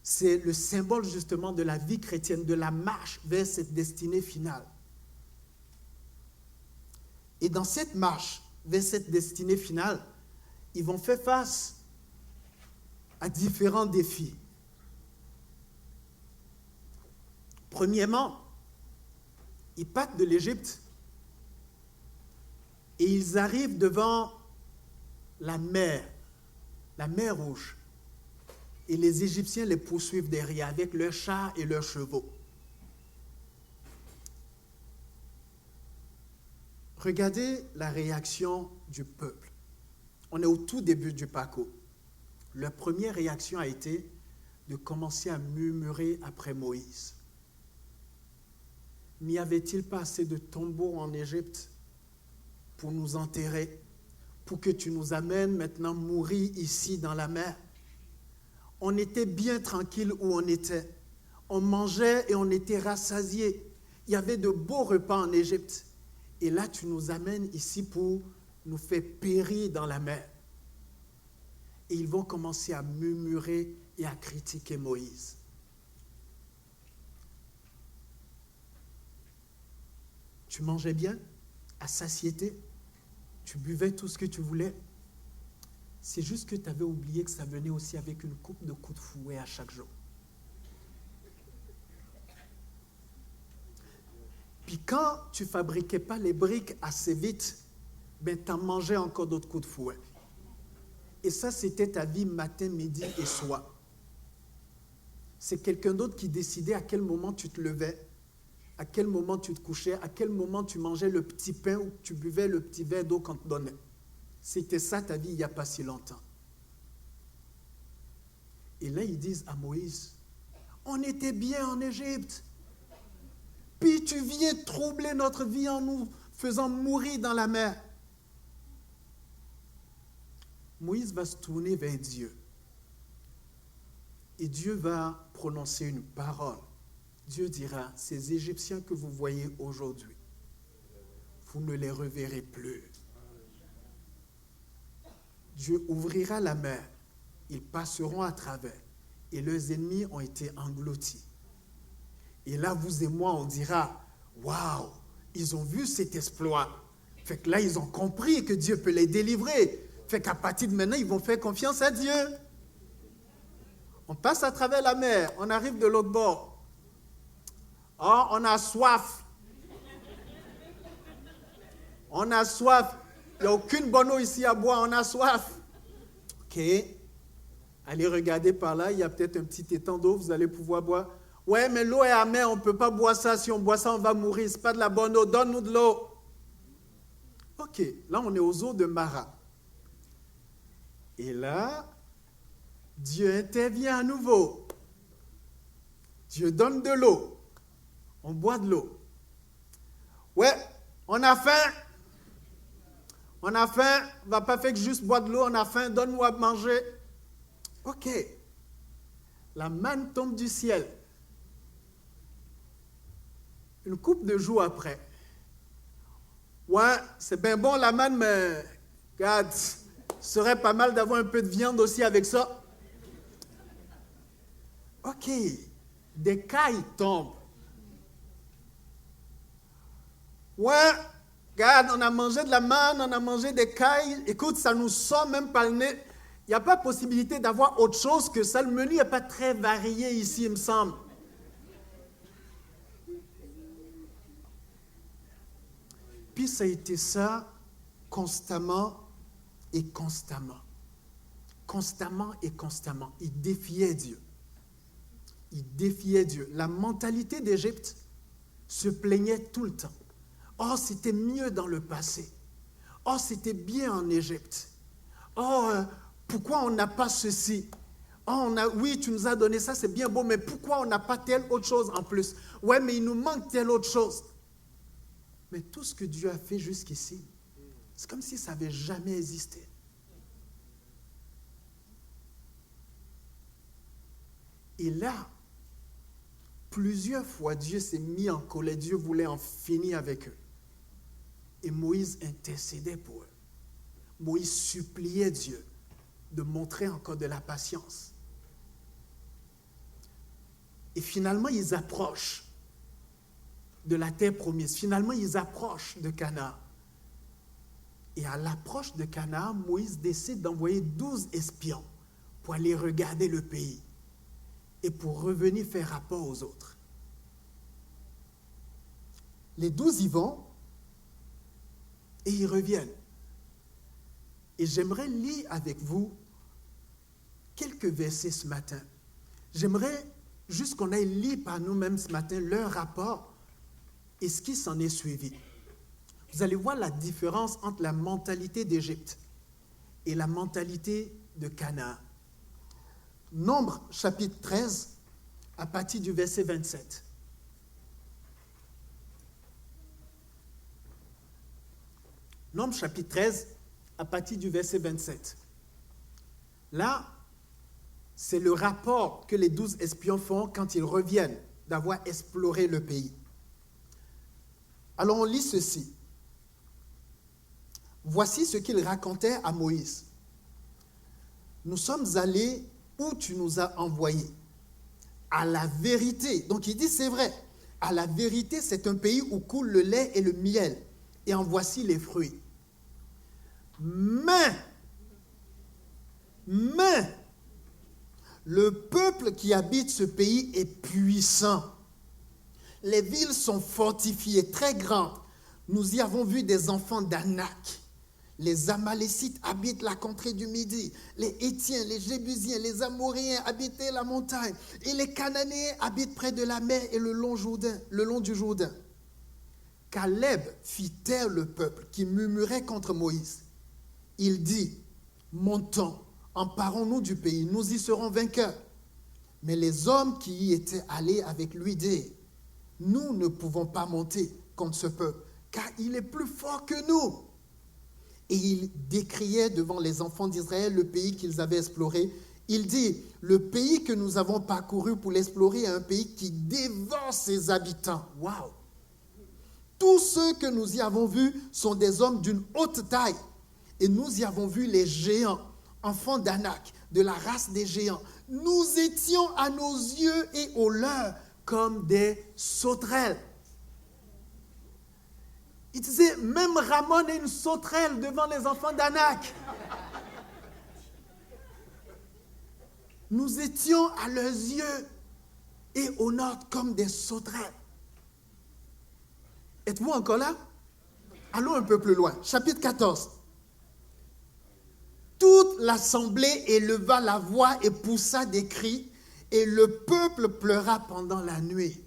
c'est le symbole justement de la vie chrétienne, de la marche vers cette destinée finale. Et dans cette marche vers cette destinée finale, ils vont faire face à différents défis. Premièrement, ils partent de l'Égypte et ils arrivent devant la mer Rouge. Et les Égyptiens les poursuivent derrière avec leurs chars et leurs chevaux. Regardez la réaction du peuple. On est au tout début du parcours. Leur première réaction a été de commencer à murmurer après Moïse. N'y avait-il pas assez de tombeaux en Égypte pour nous enterrer, pour que tu nous amènes maintenant mourir ici dans la mer? On était bien tranquille où on était. On mangeait et on était rassasiés. Il y avait de beaux repas en Égypte. Et là, tu nous amènes ici pour nous faire périr dans la mer. Et ils vont commencer à murmurer et à critiquer Moïse. Tu mangeais bien, à satiété, tu buvais tout ce que tu voulais. C'est juste que tu avais oublié que ça venait aussi avec une coupe de coups de fouet à chaque jour. Puis quand tu ne fabriquais pas les briques assez vite, ben tu en mangeais encore d'autres coups de fouet. Et ça, c'était ta vie matin, midi et soir. C'est quelqu'un d'autre qui décidait à quel moment tu te levais, à quel moment tu te couchais, à quel moment tu mangeais le petit pain ou tu buvais le petit verre d'eau qu'on te donnait. C'était ça ta vie il n'y a pas si longtemps. Et là, ils disent à Moïse, on était bien en Égypte. Puis tu viens troubler notre vie en nous faisant mourir dans la mer. Moïse va se tourner vers Dieu. Et Dieu va prononcer une parole. Dieu dira, ces Égyptiens que vous voyez aujourd'hui, vous ne les reverrez plus. Dieu ouvrira la mer, ils passeront à travers, et leurs ennemis ont été engloutis. Et là, vous et moi, on dira, waouh, ils ont vu cet exploit. Fait que là, ils ont compris que Dieu peut les délivrer. Fait qu'à partir de maintenant, ils vont faire confiance à Dieu. On passe à travers la mer, on arrive de l'autre bord. Oh, on a soif. On a soif. Il n'y a aucune bonne eau ici à boire, on a soif. OK. Allez regarder par là, il y a peut-être un petit étang d'eau, vous allez pouvoir boire. Ouais, mais l'eau est amère, on ne peut pas boire ça. Si on boit ça, on va mourir. Ce n'est pas de la bonne eau, donne-nous de l'eau. OK, là, on est aux eaux de Mara. Et là, Dieu intervient à nouveau. Dieu donne de l'eau. On boit de l'eau. Ouais, on a faim. On a faim. On ne va pas faire que juste boire de l'eau. On a faim. Donne-nous à manger. OK. La manne tombe du ciel. Une couple de jours après. Ouais, c'est bien bon la manne, mais regarde, ce serait pas mal d'avoir un peu de viande aussi avec ça. OK. Des cailles tombent. Ouais, regarde, on a mangé de la manne, on a mangé des cailles. Écoute, ça nous sort même par le nez. Il n'y a pas possibilité d'avoir autre chose que ça. Le menu n'est pas très varié ici, il me semble. Puis ça a été ça constamment et constamment. Constamment et constamment. Il défiait Dieu. Il défiait Dieu. La mentalité d'Égypte se plaignait tout le temps. Oh, c'était mieux dans le passé. Oh, c'était bien en Égypte. Oh, pourquoi on n'a pas ceci? Oh, oui, tu nous as donné ça, c'est bien beau, mais pourquoi on n'a pas telle autre chose en plus? Ouais, mais il nous manque telle autre chose. Mais tout ce que Dieu a fait jusqu'ici, c'est comme si ça n'avait jamais existé. Et là, plusieurs fois, Dieu s'est mis en colère. Dieu voulait en finir avec eux. Et Moïse intercédait pour eux. Moïse suppliait Dieu de montrer encore de la patience. Et finalement, ils approchent de la terre promise. Finalement, ils approchent de Canaan. Et à l'approche de Canaan, Moïse décide d'envoyer 12 espions pour aller regarder le pays et pour revenir faire rapport aux autres. Les 12 y vont et ils reviennent. Et j'aimerais lire avec vous quelques versets ce matin. J'aimerais juste qu'on aille lire par nous-mêmes ce matin leur rapport et ce qui s'en est suivi. vous allez voir la différence entre la mentalité d'Égypte et la mentalité de Canaan. Nombre chapitre 13, à partir du verset 27. Nombre chapitre 13, à partir du verset 27. Là, c'est le rapport que les 12 espions font quand ils reviennent d'avoir exploré le pays. Alors on lit ceci. Voici ce qu'ils racontaient à Moïse. Nous sommes allés où tu nous as envoyés. À la vérité, donc il dit c'est vrai, à la vérité c'est un pays où coule le lait et le miel, et en voici les fruits. Mais, le peuple qui habite ce pays est puissant. Les villes sont fortifiées, très grandes. Nous y avons vu des enfants d'Anak. Les Amalécites habitent la contrée du Midi. Les Hétiens, les Jébusiens, les Amoréens habitaient la montagne. Et les Cananéens habitent près de la mer et le long du Jourdain. Caleb fit taire le peuple qui murmurait contre Moïse. Il dit, montons, emparons-nous du pays, nous y serons vainqueurs. Mais les hommes qui y étaient allés avec lui dirent, nous ne pouvons pas monter contre ce peuple, car il est plus fort que nous. Et il décriait devant les enfants d'Israël le pays qu'ils avaient exploré. Il dit, le pays que nous avons parcouru pour l'explorer est un pays qui dévore ses habitants. Waouh! Tous ceux que nous y avons vus sont des hommes d'une haute taille. Et nous y avons vu les géants, enfants d'Anak, de la race des géants. Nous étions à nos yeux et aux leurs comme des sauterelles. Il disait, même Ramon est une sauterelle devant les enfants d'Anak. Nous étions à leurs yeux et aux nôtres comme des sauterelles. Êtes-vous encore là? Allons un peu plus loin. Chapitre 14. Toute l'assemblée éleva la voix et poussa des cris, et le peuple pleura pendant la nuit.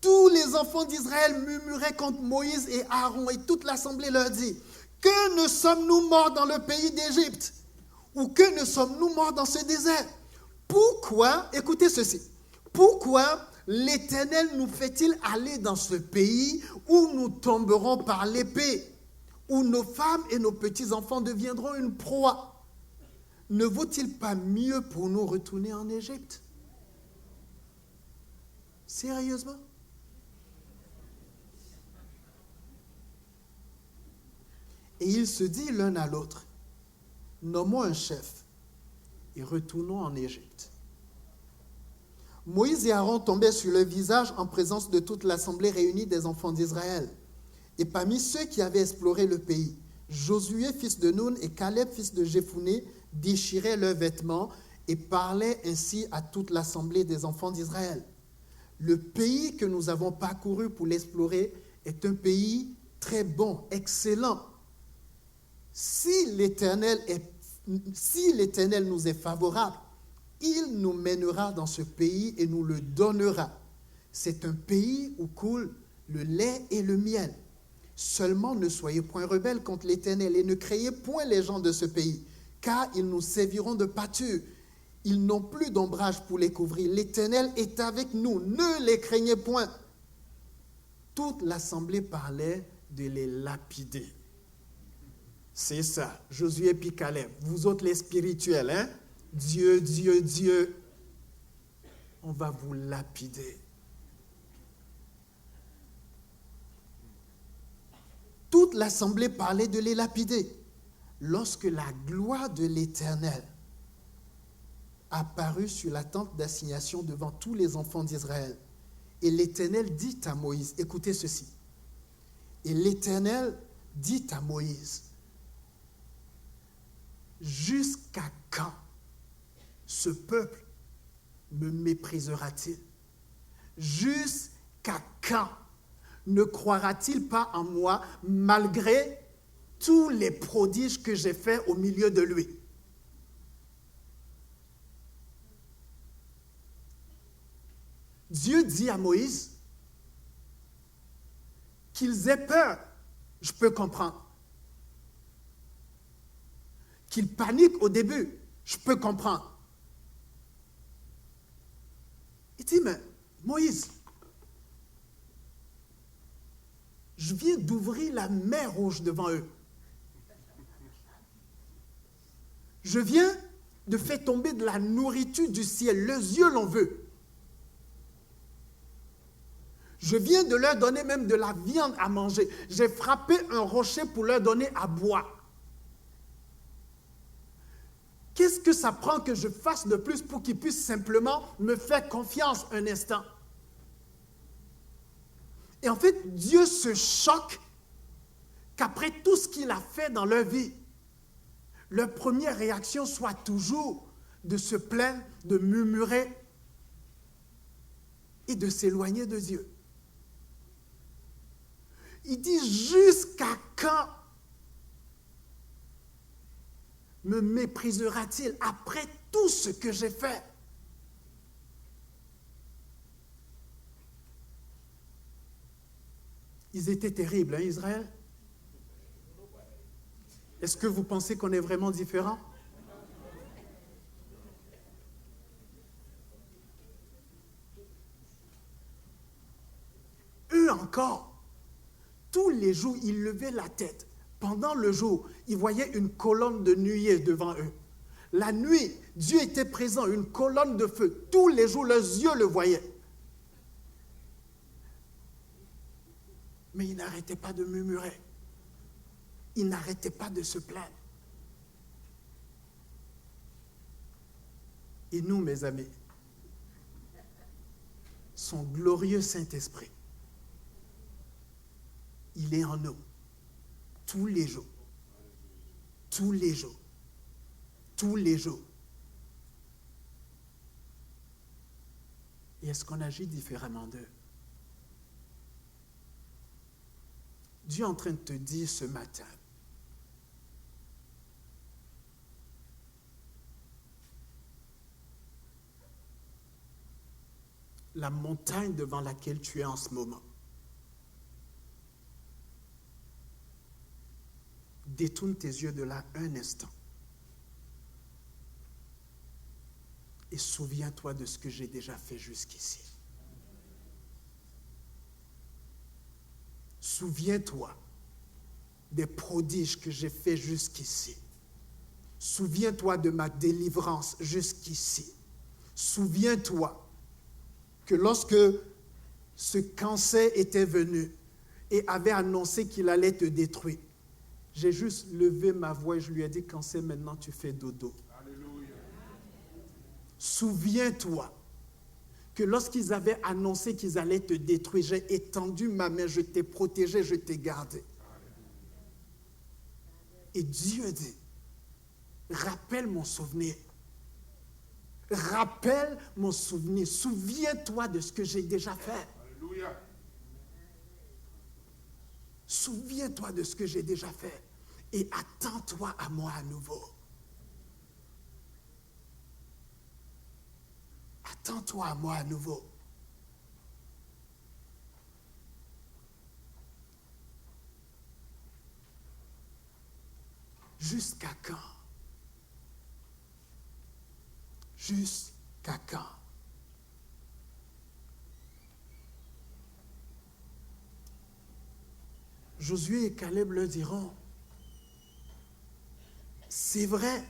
Tous les enfants d'Israël murmuraient contre Moïse et Aaron, et toute l'assemblée leur dit, que ne sommes-nous morts dans le pays d'Égypte? Ou que ne sommes-nous morts dans ce désert? Pourquoi, écoutez ceci, pourquoi l'Éternel nous fait-il aller dans ce pays où nous tomberons par l'épée, où nos femmes et nos petits-enfants deviendront une proie? Ne vaut-il pas mieux pour nous retourner en Égypte? Sérieusement? Et ils se disent l'un à l'autre, nommons un chef et retournons en Égypte. Moïse et Aaron tombaient sur leur visage en présence de toute l'assemblée réunie des enfants d'Israël. Et parmi ceux qui avaient exploré le pays, Josué, fils de Nun, et Caleb, fils de Jephouné, déchiraient leurs vêtements et parlaient ainsi à toute l'assemblée des enfants d'Israël. Le pays que nous avons parcouru pour l'explorer est un pays très bon, excellent. Si l'Éternel nous est favorable, il nous mènera dans ce pays et nous le donnera. C'est un pays où coule le lait et le miel. Seulement ne soyez point rebelles contre l'Éternel et ne craignez point les gens de ce pays, car ils nous serviront de pâture. Ils n'ont plus d'ombrage pour les couvrir. L'Éternel est avec nous, ne les craignez point. Toute l'assemblée parlait de les lapider. C'est ça, Josué puis Caleb. Vous autres les spirituels, hein? Dieu, Dieu, Dieu. On va vous lapider. Toute l'assemblée parlait de les lapider. Lorsque la gloire de l'Éternel apparut sur la tente d'assignation devant tous les enfants d'Israël, et l'Éternel dit à Moïse, écoutez ceci, et l'Éternel dit à Moïse, jusqu'à quand ce peuple me méprisera-t-il? Jusqu'à quand ne croira-t-il pas en moi malgré tous les prodiges que j'ai faits au milieu de lui? Dieu dit à Moïse qu'ils aient peur Je peux comprendre. Qu'il panique au début, je peux comprendre. Il dit, mais Moïse, je viens d'ouvrir la mer Rouge devant eux. Je viens de faire tomber de la nourriture du ciel. Leurs yeux l'en veulent. Je viens de leur donner même de la viande à manger. J'ai frappé un rocher pour leur donner à boire. Qu'est-ce que ça prend que je fasse de plus pour qu'ils puissent simplement me faire confiance un instant? Et en fait, Dieu se choque qu'après tout ce qu'il a fait dans leur vie, leur première réaction soit toujours de se plaindre, de murmurer et de s'éloigner de Dieu. Il dit, jusqu'à quand me méprisera-t-il après tout ce que j'ai fait? Ils étaient terribles, hein, Israël? Est-ce que vous pensez qu'on est vraiment différents? Eux encore, tous les jours, ils levaient la tête. Pendant le jour, ils voyaient une colonne de nuée devant eux. La nuit, Dieu était présent, une colonne de feu. Tous les jours, leurs yeux le voyaient. Mais ils n'arrêtaient pas de murmurer. Ils n'arrêtaient pas de se plaindre. Et nous, mes amis, son glorieux Saint-Esprit, il est en nous tous les jours. Tous les jours. Tous les jours. Et est-ce qu'on agit différemment d'eux? Dieu est en train de te dire ce matin, la montagne devant laquelle tu es en ce moment, détourne tes yeux de là un instant et souviens-toi de ce que j'ai déjà fait jusqu'ici. Souviens-toi des prodiges que j'ai faits jusqu'ici. Souviens-toi de ma délivrance jusqu'ici. Souviens-toi que lorsque ce cancer était venu et avait annoncé qu'il allait te détruire, j'ai juste levé ma voix et je lui ai dit, cancer, maintenant tu fais dodo. Alléluia. Souviens-toi que lorsqu'ils avaient annoncé qu'ils allaient te détruire, j'ai étendu ma main, je t'ai protégé, je t'ai gardé. Et Dieu dit, rappelle mon souvenir. Rappelle mon souvenir. Souviens-toi de ce que j'ai déjà fait. Alléluia. Souviens-toi de ce que j'ai déjà fait. Et attends-toi à moi à nouveau. Attends-toi à moi à nouveau. Jusqu'à quand? Jusqu'à quand? Josué et Caleb leur diront, c'est vrai,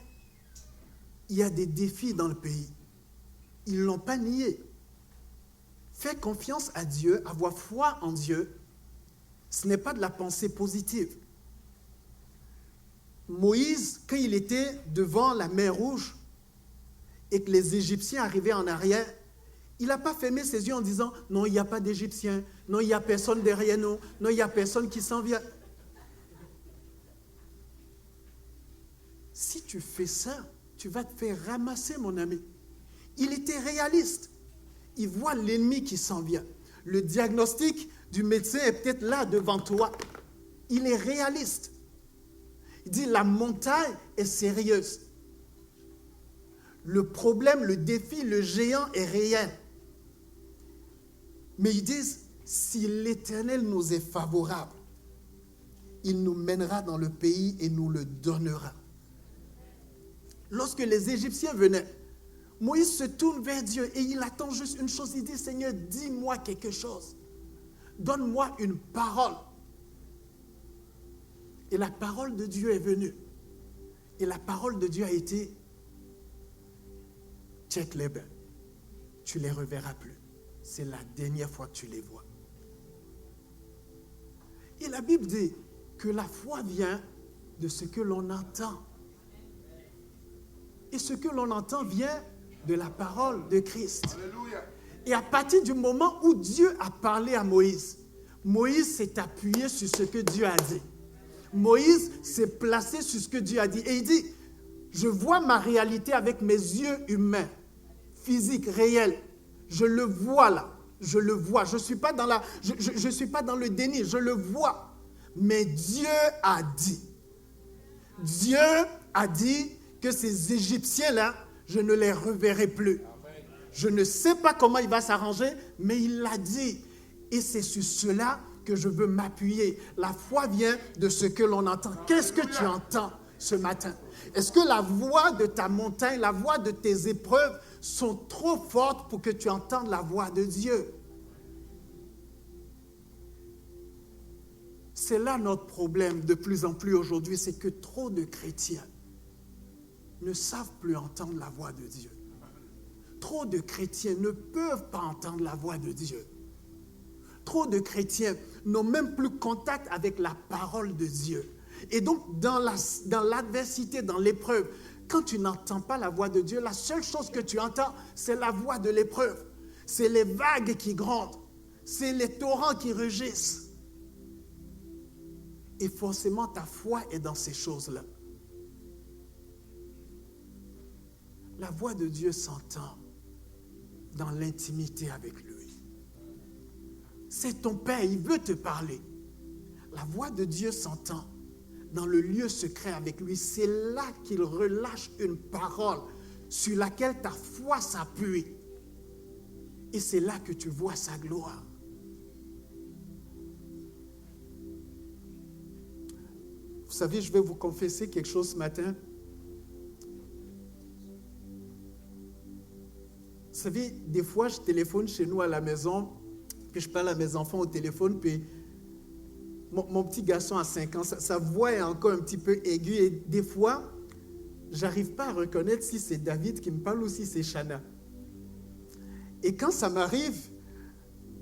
il y a des défis dans le pays. Ils ne l'ont pas nié. Fais confiance à Dieu, avoir foi en Dieu, ce n'est pas de la pensée positive. Moïse, quand il était devant la mer Rouge et que les Égyptiens arrivaient en arrière, il n'a pas fermé ses yeux en disant « Non, il n'y a pas d'Égyptiens. Non, il n'y a personne derrière nous. Non, il n'y a personne qui s'en vient. » Si tu fais ça, tu vas te faire ramasser, mon ami. Il était réaliste. Il voit l'ennemi qui s'en vient. Le diagnostic du médecin est peut-être là devant toi. Il est réaliste. Il dit, la montagne est sérieuse. Le problème, le défi, le géant est réel. Mais ils disent, si l'Éternel nous est favorable, il nous mènera dans le pays et nous le donnera. Lorsque les Égyptiens venaient, Moïse se tourne vers Dieu et il attend juste une chose. Il dit, Seigneur, dis-moi quelque chose. Donne-moi une parole. Et la parole de Dieu est venue. Et la parole de Dieu a été, check les bains. Tu ne les reverras plus. C'est la dernière fois que tu les vois. Et la Bible dit que la foi vient de ce que l'on entend. Et ce que l'on entend vient de la parole de Christ. Alléluia. Et à partir du moment où Dieu a parlé à Moïse, Moïse s'est appuyé sur ce que Dieu a dit. Moïse s'est placé sur ce que Dieu a dit. Et il dit, je vois ma réalité avec mes yeux humains, physiques, réels. Je le vois là. Je le vois. Je ne suis pas dans le déni. Je le vois. Mais Dieu a dit. Dieu a dit que ces Égyptiens-là, je ne les reverrai plus. Je ne sais pas comment il va s'arranger, mais il l'a dit. Et c'est sur cela que je veux m'appuyer. La foi vient de ce que l'on entend. Qu'est-ce que tu entends ce matin? Est-ce que la voix de ta montagne, la voix de tes épreuves sont trop fortes pour que tu entendes la voix de Dieu? C'est là notre problème de plus en plus aujourd'hui, c'est que trop de chrétiens ne savent plus entendre la voix de Dieu. Trop de chrétiens ne peuvent pas entendre la voix de Dieu. Trop de chrétiens n'ont même plus contact avec la parole de Dieu. Et donc, dans l'adversité, dans l'épreuve, quand tu n'entends pas la voix de Dieu, la seule chose que tu entends, c'est la voix de l'épreuve. C'est les vagues qui grondent. C'est les torrents qui rugissent. Et forcément, ta foi est dans ces choses-là. La voix de Dieu s'entend dans l'intimité avec lui. C'est ton Père, il veut te parler. La voix de Dieu s'entend dans le lieu secret avec lui. C'est là qu'il relâche une parole sur laquelle ta foi s'appuie. Et c'est là que tu vois sa gloire. Vous savez, je vais vous confesser quelque chose ce matin. Vous savez, des fois, je téléphone chez nous à la maison, puis je parle à mes enfants au téléphone, puis mon petit garçon a 5 ans, sa voix est encore un petit peu aiguë, et des fois, je n'arrive pas à reconnaître si c'est David qui me parle ou si c'est Shana. Et quand ça m'arrive,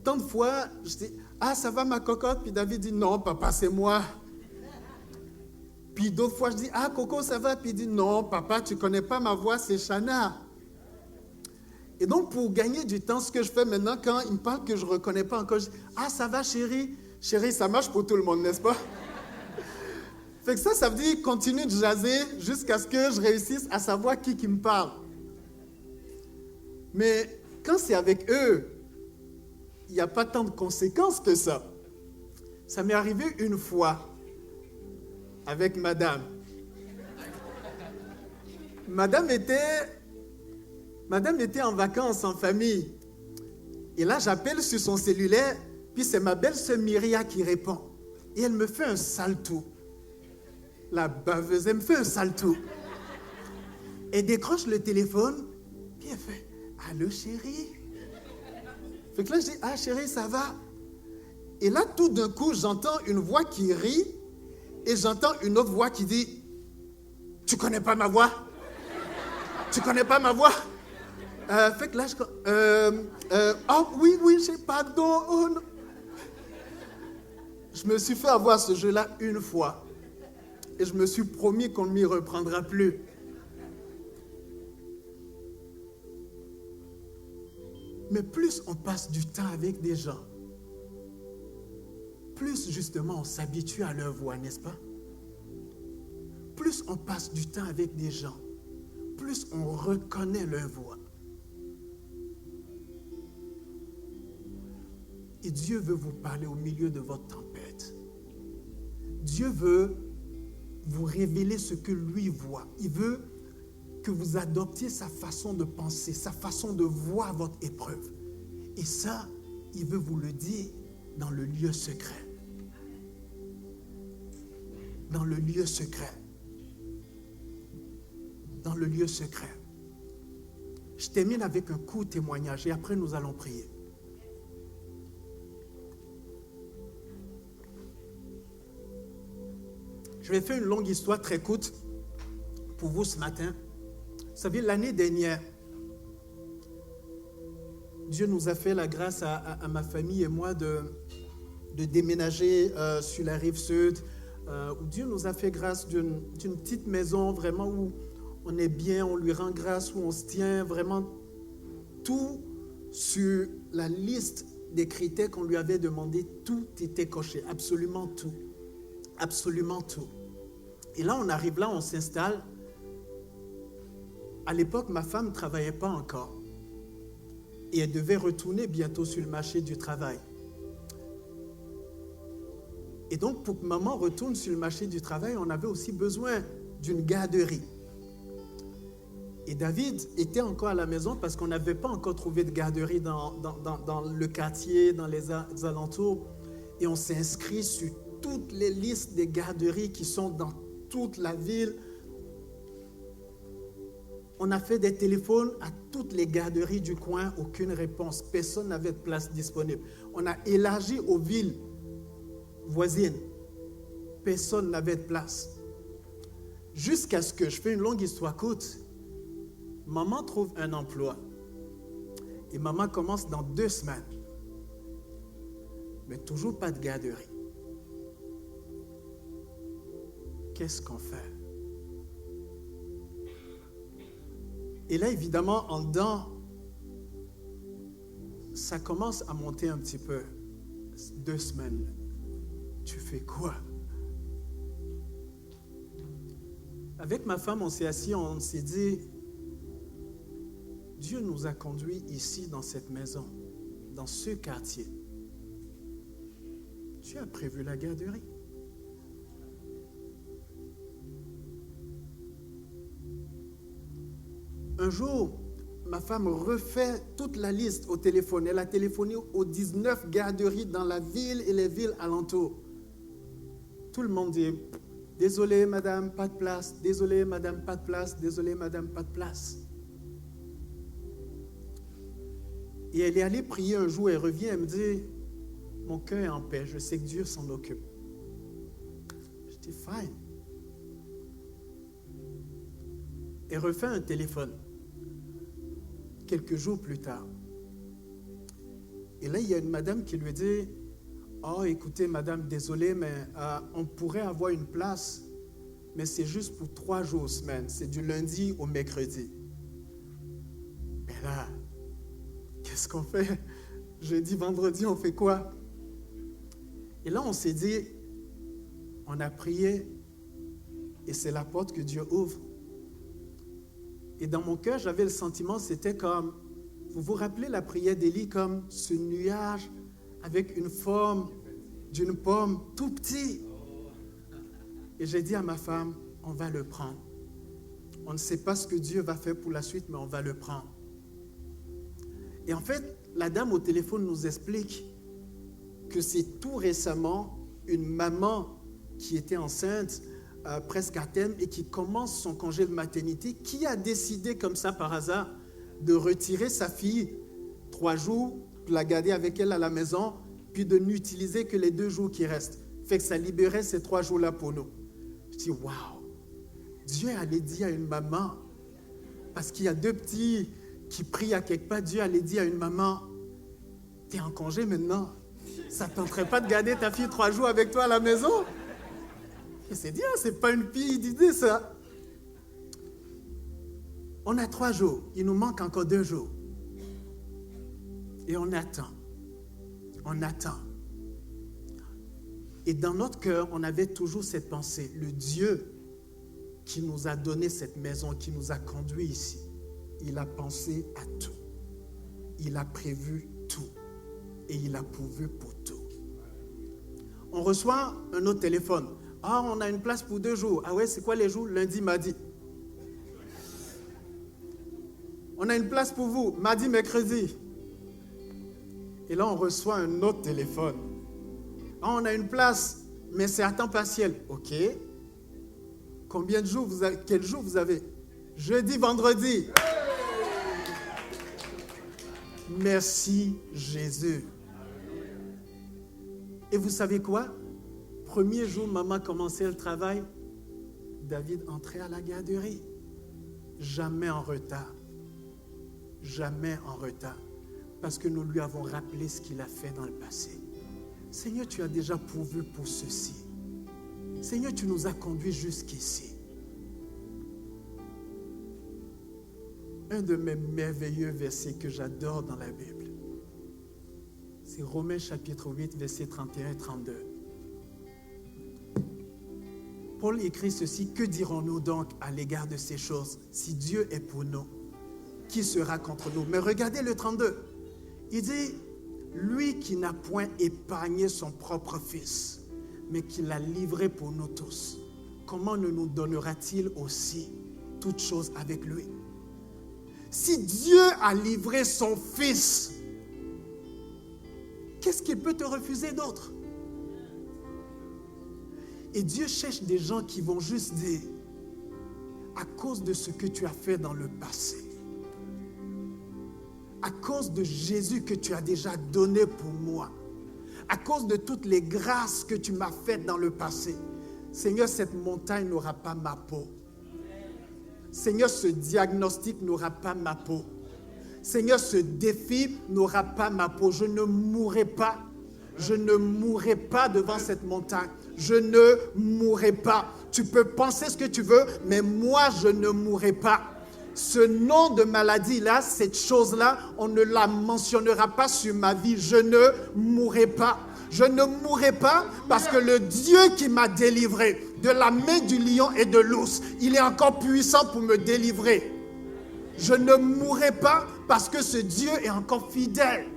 tant de fois, je dis, « Ah, ça va ma cocotte ?» Puis David dit, « Non, papa, c'est moi. » Puis d'autres fois, je dis, « Ah, Coco, ça va ?» Puis il dit, « Non, papa, tu ne connais pas ma voix, c'est Shana. » Et donc, pour gagner du temps, ce que je fais maintenant, quand il me parle que je ne reconnais pas encore, je dis, « Ah, ça va, chérie? » Chérie, ça marche pour tout le monde, n'est-ce pas? Fait que ça veut dire continue de jaser jusqu'à ce que je réussisse à savoir qui me parle. Mais quand c'est avec eux, il n'y a pas tant de conséquences que ça. Ça m'est arrivé une fois avec madame. Madame était en vacances en famille. Et là, j'appelle sur son cellulaire, puis c'est ma belle-sœur Myria qui répond. Et elle me fait un salto. La baveuse, elle me fait un salto. Elle décroche le téléphone, puis elle fait « Allô, chérie ?» Fait que là, je dis « Ah, chérie, ça va ?» Et là, tout d'un coup, j'entends une voix qui rit et j'entends une autre voix qui dit « Tu connais pas ma voix? Tu connais pas ma voix? » Fait que là, oh oui, j'ai pardon. Oh, non. Je me suis fait avoir ce jeu-là une fois. Et je me suis promis qu'on ne m'y reprendra plus. Mais plus on passe du temps avec des gens, plus justement on s'habitue à leur voix, n'est-ce pas? Plus on passe du temps avec des gens, plus on reconnaît leur voix. Et Dieu veut vous parler au milieu de votre tempête. Dieu veut vous révéler ce que lui voit. Il veut que vous adoptiez sa façon de penser, sa façon de voir votre épreuve. Et ça, il veut vous le dire dans le lieu secret. dans le lieu secret. Dans le lieu secret. Je termine avec un court témoignage et après nous allons prier. Je vais faire une longue histoire très courte pour vous ce matin. Vous savez, l'année dernière, Dieu nous a fait la grâce à ma famille et moi de déménager sur la rive sud. Où Dieu nous a fait grâce d'une petite maison vraiment où on est bien, on lui rend grâce, où on se tient vraiment tout sur la liste des critères qu'on lui avait demandé. Tout était coché, absolument tout. Absolument tout. Et là, on arrive là, on s'installe. À l'époque, ma femme ne travaillait pas encore. Et elle devait retourner bientôt sur le marché du travail. Et donc, pour que maman retourne sur le marché du travail, on avait aussi besoin d'une garderie. Et David était encore à la maison parce qu'on n'avait pas encore trouvé de garderie dans le quartier, dans les alentours. Et on s'est inscrit sur toutes les listes des garderies qui sont dans toute la ville. On a fait des téléphones à toutes les garderies du coin, aucune réponse. Personne n'avait de place disponible. On a élargi aux villes voisines. Personne n'avait de place. Jusqu'à ce que, je fais une longue histoire courte, maman trouve un emploi. Et maman commence dans 2 semaines. Mais toujours pas de garderie. Qu'est-ce qu'on fait? Et là, évidemment, en dedans, ça commence à monter un petit peu. 2 semaines. Tu fais quoi? Avec ma femme, on s'est assis, on s'est dit, Dieu nous a conduits ici, dans cette maison, dans ce quartier. Dieu a prévu la garderie. Un jour, ma femme refait toute la liste au téléphone. Elle a téléphoné aux 19 garderies dans la ville et les villes alentours. Tout le monde dit, désolé madame, pas de place. Désolé madame, pas de place. Désolé madame, pas de place. Et elle est allée prier un jour, elle revient, elle me dit, mon cœur est en paix, je sais que Dieu s'en occupe. Je dis, fine. Elle refait un téléphone. Quelques jours plus tard. Et là, il y a une madame qui lui dit, oh, écoutez, madame, désolé, mais on pourrait avoir une place, mais c'est juste pour 3 jours semaine. C'est du lundi au mercredi. Mais là, qu'est-ce qu'on fait? Jeudi, vendredi, on fait quoi? Et là, on s'est dit, on a prié, et c'est la porte que Dieu ouvre. Et dans mon cœur, j'avais le sentiment, c'était comme, vous vous rappelez la prière d'Élie, comme ce nuage avec une forme d'une pomme tout petit. Et j'ai dit à ma femme, on va le prendre. On ne sait pas ce que Dieu va faire pour la suite, mais on va le prendre. Et en fait, la dame au téléphone nous explique que c'est tout récemment une maman qui était enceinte, presque à terme, et qui commence son congé de maternité, qui a décidé comme ça par hasard de retirer sa fille 3 jours, de la garder avec elle à la maison, puis de n'utiliser que les 2 jours qui restent. Fait que ça libérait ces 3 jours-là pour nous. Je dis, waouh, Dieu allait dire à une maman, parce qu'il y a 2 petits qui prient à quelque part, Dieu allait dire à une maman, t'es en congé maintenant, ça ne tenterait pas de garder ta fille 3 jours avec toi à la maison? Et c'est dit, c'est pas une pire idée ça. On a 3 jours, il nous manque encore 2 jours. Et on attend. On attend. Et dans notre cœur, on avait toujours cette pensée, le Dieu qui nous a donné cette maison, qui nous a conduits ici, il a pensé à tout. Il a prévu tout. Et il a pourvu pour tout. On reçoit un autre téléphone. Ah, on a une place pour 2 jours. Ah ouais, c'est quoi les jours? Lundi, mardi. On a une place pour vous, mardi, mercredi. Et là, on reçoit un autre téléphone. Ah, on a une place, mais c'est à temps partiel. OK. Combien de jours vous avez? Quel jour vous avez? Jeudi, vendredi. Merci Jésus. Et vous savez quoi? Premier jour, maman commençait le travail. David entrait à la garderie. Jamais en retard. Jamais en retard. Parce que nous lui avons rappelé ce qu'il a fait dans le passé. Seigneur, tu as déjà pourvu pour ceci. Seigneur, tu nous as conduits jusqu'ici. Un de mes merveilleux versets que j'adore dans la Bible, c'est Romains chapitre 8, versets 31 et 32. Paul écrit ceci: que dirons-nous donc à l'égard de ces choses? Si Dieu est pour nous, qui sera contre nous? Mais regardez le 32. Il dit, lui qui n'a point épargné son propre fils, mais qui l'a livré pour nous tous, comment ne nous donnera-t-il aussi toutes choses avec lui? Si Dieu a livré son fils, qu'est-ce qu'il peut te refuser d'autre? Et Dieu cherche des gens qui vont juste dire, à cause de ce que tu as fait dans le passé, à cause de Jésus que tu as déjà donné pour moi, à cause de toutes les grâces que tu m'as faites dans le passé, Seigneur, cette montagne n'aura pas ma peau. Seigneur, ce diagnostic n'aura pas ma peau. Seigneur, ce défi n'aura pas ma peau. Je ne mourrai pas. Je ne mourrai pas devant cette montagne. Je ne mourrai pas. Tu peux penser ce que tu veux, mais moi, je ne mourrai pas. Ce nom de maladie-là, cette chose-là, on ne la mentionnera pas sur ma vie. Je ne mourrai pas. Je ne mourrai pas parce que le Dieu qui m'a délivré de la main du lion et de l'ours, il est encore puissant pour me délivrer. Je ne mourrai pas parce que ce Dieu est encore fidèle.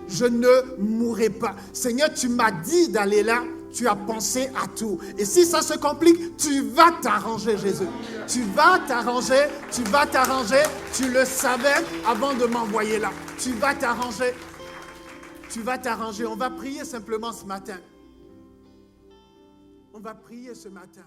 Je ne mourrai pas. Seigneur, tu m'as dit d'aller là. Tu as pensé à tout. Et si ça se complique, tu vas t'arranger, Jésus. Tu vas t'arranger, tu vas t'arranger. Tu le savais avant de m'envoyer là. Tu vas t'arranger. Tu vas t'arranger. On va prier simplement ce matin. On va prier ce matin.